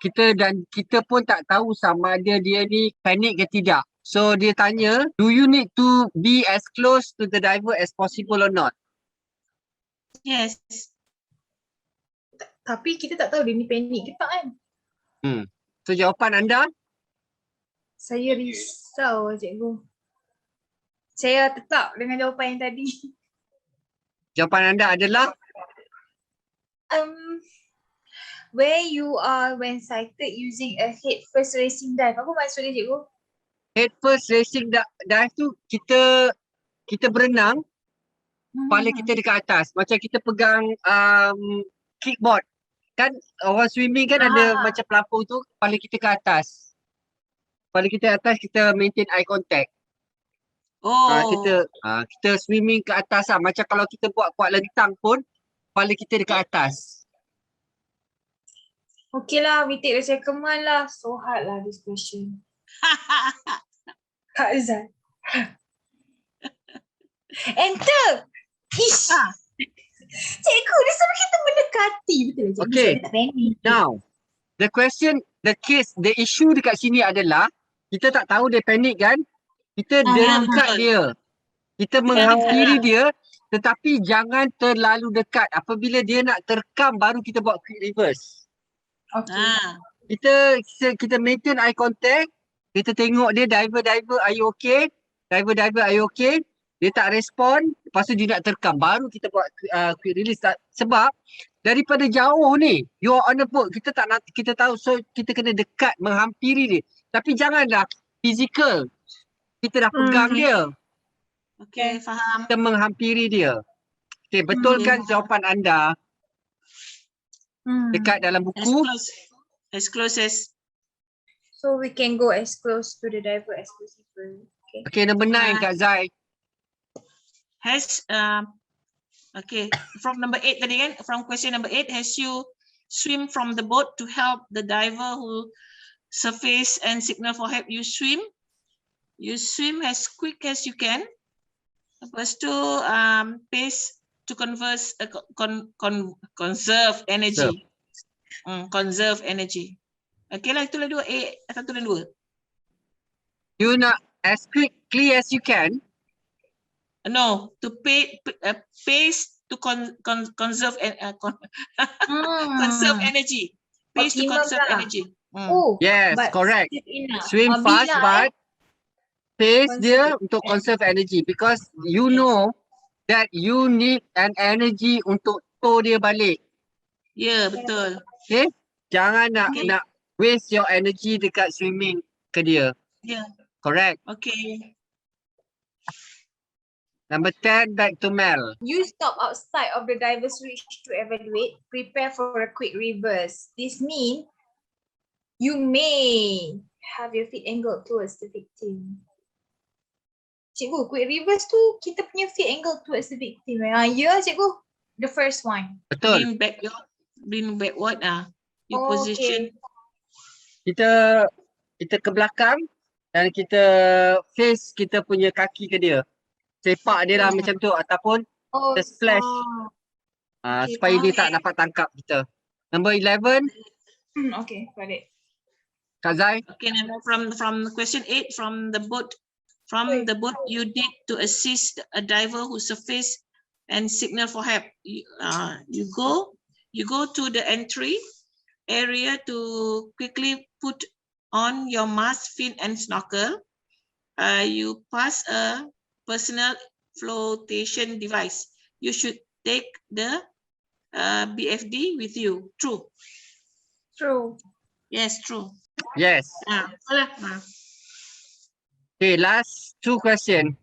kita dan kita pun tak tahu sama ada dia ni panik ke tidak. So dia tanya, do you need to be as close to the diver as possible or not? Yes. Tapi kita tak tahu dia ni panik ke tak kan? So jawapan anda? Saya risau, cikgu. Saya tetap dengan jawapan yang tadi. Jawapan anda adalah? Where you are when sighted using a head first racing dive. Apa maksud dia, cikgu? Head first racing dive tu kita berenang, kepala kita dekat atas. Macam kita pegang kickboard. Kan orang swimming kan ada macam pelampung tu, kepala kita ke atas. Kepala kita atas, kita maintain eye contact. Kita swimming ke atas lah. Macam kalau kita buat kuat lentang pun, kepala kita dekat atas. Okay lah, we take the second one lah. So hard lah this question. Kak Zai. Enter! Ish! Cikgu, dia suruh kita mendekati. Betul lah, cikgu. Okay. Saya tak panik. Now, the question, the issue dekat sini adalah, kita tak tahu dia panik kan? Kita dekat dia. Kita menghampiri dia, tetapi jangan terlalu dekat. Apabila dia nak terkam, baru kita buat quick reverse. Okay. Kita maintain eye contact. Kita tengok dia, diver, are you okay? Diver, are you okay? Dia tak respon, lepas tu dia nak terkam. Baru kita buat quick release. Sebab daripada jauh ni, you are on the boat. Kita tahu, so kita kena dekat, menghampiri dia. Tapi janganlah physical. Kita dah pegang dia. Okay, faham. Kita menghampiri dia. Okay, betulkan jawapan anda dekat dalam buku. As close as. So we can go as close to the diver as possible. Okay. Okay, number 9 Kak Zai. Okay, from number 8 tadi kan, from question number 8, has you swim from the boat to help the diver who surface and signal for help? You swim as quick as you can. Lepas tu pace to conserve energy. Conserve energy. Okay lah, itulah 2A, 1 dan 2. You nak as quickly as you can. No, to pace to conserve conserve energy. Pace to conserve energy. Yes, correct. Swim fast but pace dia untuk conserve energy because you know that you need an energy untuk tow dia balik. Ya, betul. Okay? Jangan nak waste your energy dekat swimming ke dia. Ya. Correct. Okay. Number 10, back to Mel. You stop outside of the diver's reach to evaluate. Prepare for a quick reverse. This means you may have your feet angled towards the victim. Cikgu, quick reverse tu kita punya feet angled towards the victim. Ya, cikgu. The first one. Betul. Bring backward your position. Kita ke belakang dan kita face kita punya kaki ke dia. Sepak dia lah macam tu ataupun the splash. Supaya dia tak dapat tangkap kita. Number 11. Okay, got it. Kak Zai? Okay, now from question 8, from the boat you did to assist a diver who surfaced and signal for help. You go to the entry area to quickly put on your mask, fin, and snorkel. You pass a personal flotation device. You should take the BFD with you. True. True. Yes, true. Yes. Betul lah. Okay, last 2 question.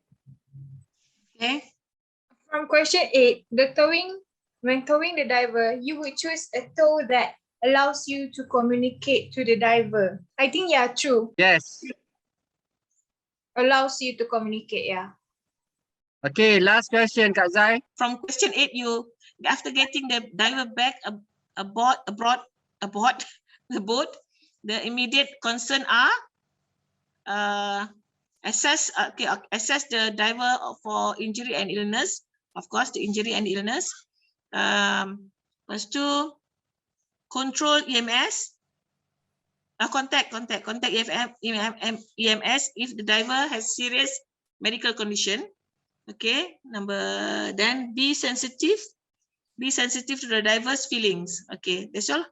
Okay. From question 8, when towing the diver, you would choose a tow that allows you to communicate to the diver. I think, yeah, true. Yes. Allows you to communicate, yeah. Okay, last question, Kak Zai. From question 8, you after getting the diver back aboard the boat, the immediate concern are assess the diver for injury and illness. Of course, the injury and illness. Lepas tu control EMS. Contact EMS if the diver has serious medical condition. Okay, then be sensitive to the diver's feelings. Okay, that's all.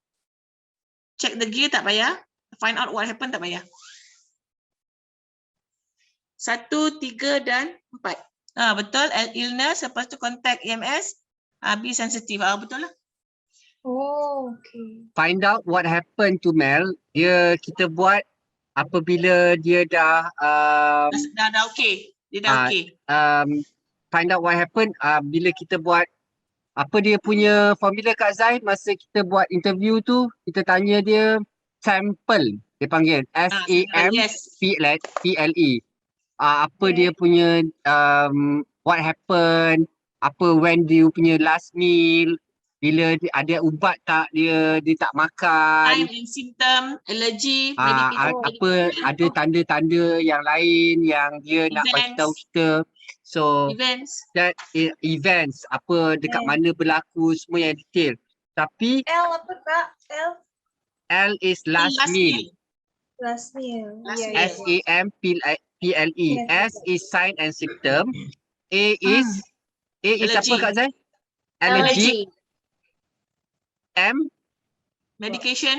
Check the gear tak payah. Find out what happened tak payah. 1, 3 dan 4. Betul. Illness, lepas tu contact EMS. Be sensitive. Betul lah. Oh, okay. Find out what happened to Mel. Kita buat apabila dia dah Dah okay. Dia dah okay. find out what happened bila kita buat apa dia punya formula Kak Zai masa kita buat interview tu, kita tanya dia sample, dia panggil SAMPLE. Apa dia punya what happened, when dia punya last meal, bila ada ubat tak dia tak makan, Time and symptom, allergy, medication, ada tanda-tanda yang lain yang dia nak bagi tahu kita. So events. that events apa dekat mana berlaku, semua yang detail. Tapi L apa Kak? L is last meal. Last meal. Last Yeah, meal. yeah. SAMPLE. S is sign and symptom. A is apa Allergy. Kak Zai? Allergy. M Medication.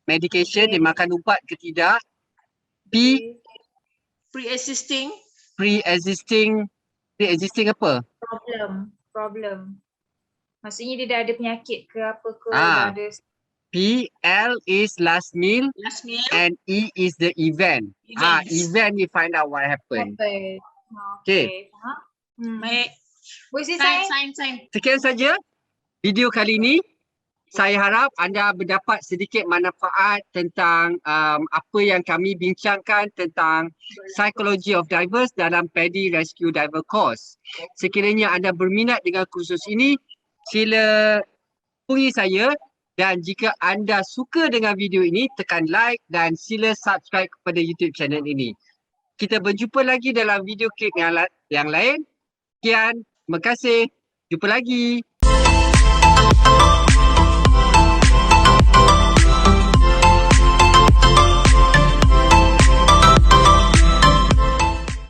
dia makan ubat ke tidak. P Pre-existing. pre-existing apa? Problem. Maksudnya dia dah ada penyakit ke apa ke, Ah. dah ada P, L is last meal Last meal. and E is the event. Event we find out what happened. Okay. Faham? Baik. Boleh saya sign? Sign. Sekian saja video kali ini. Saya harap anda mendapat sedikit manfaat tentang apa yang kami bincangkan tentang Psychology of Divers dalam PADI Rescue Diver Course. Sekiranya anda berminat dengan kursus ini, sila hubungi saya, dan jika anda suka dengan video ini, tekan like dan sila subscribe kepada YouTube channel ini. Kita berjumpa lagi dalam video klip yang lain. Sekian, terima kasih. Jumpa lagi.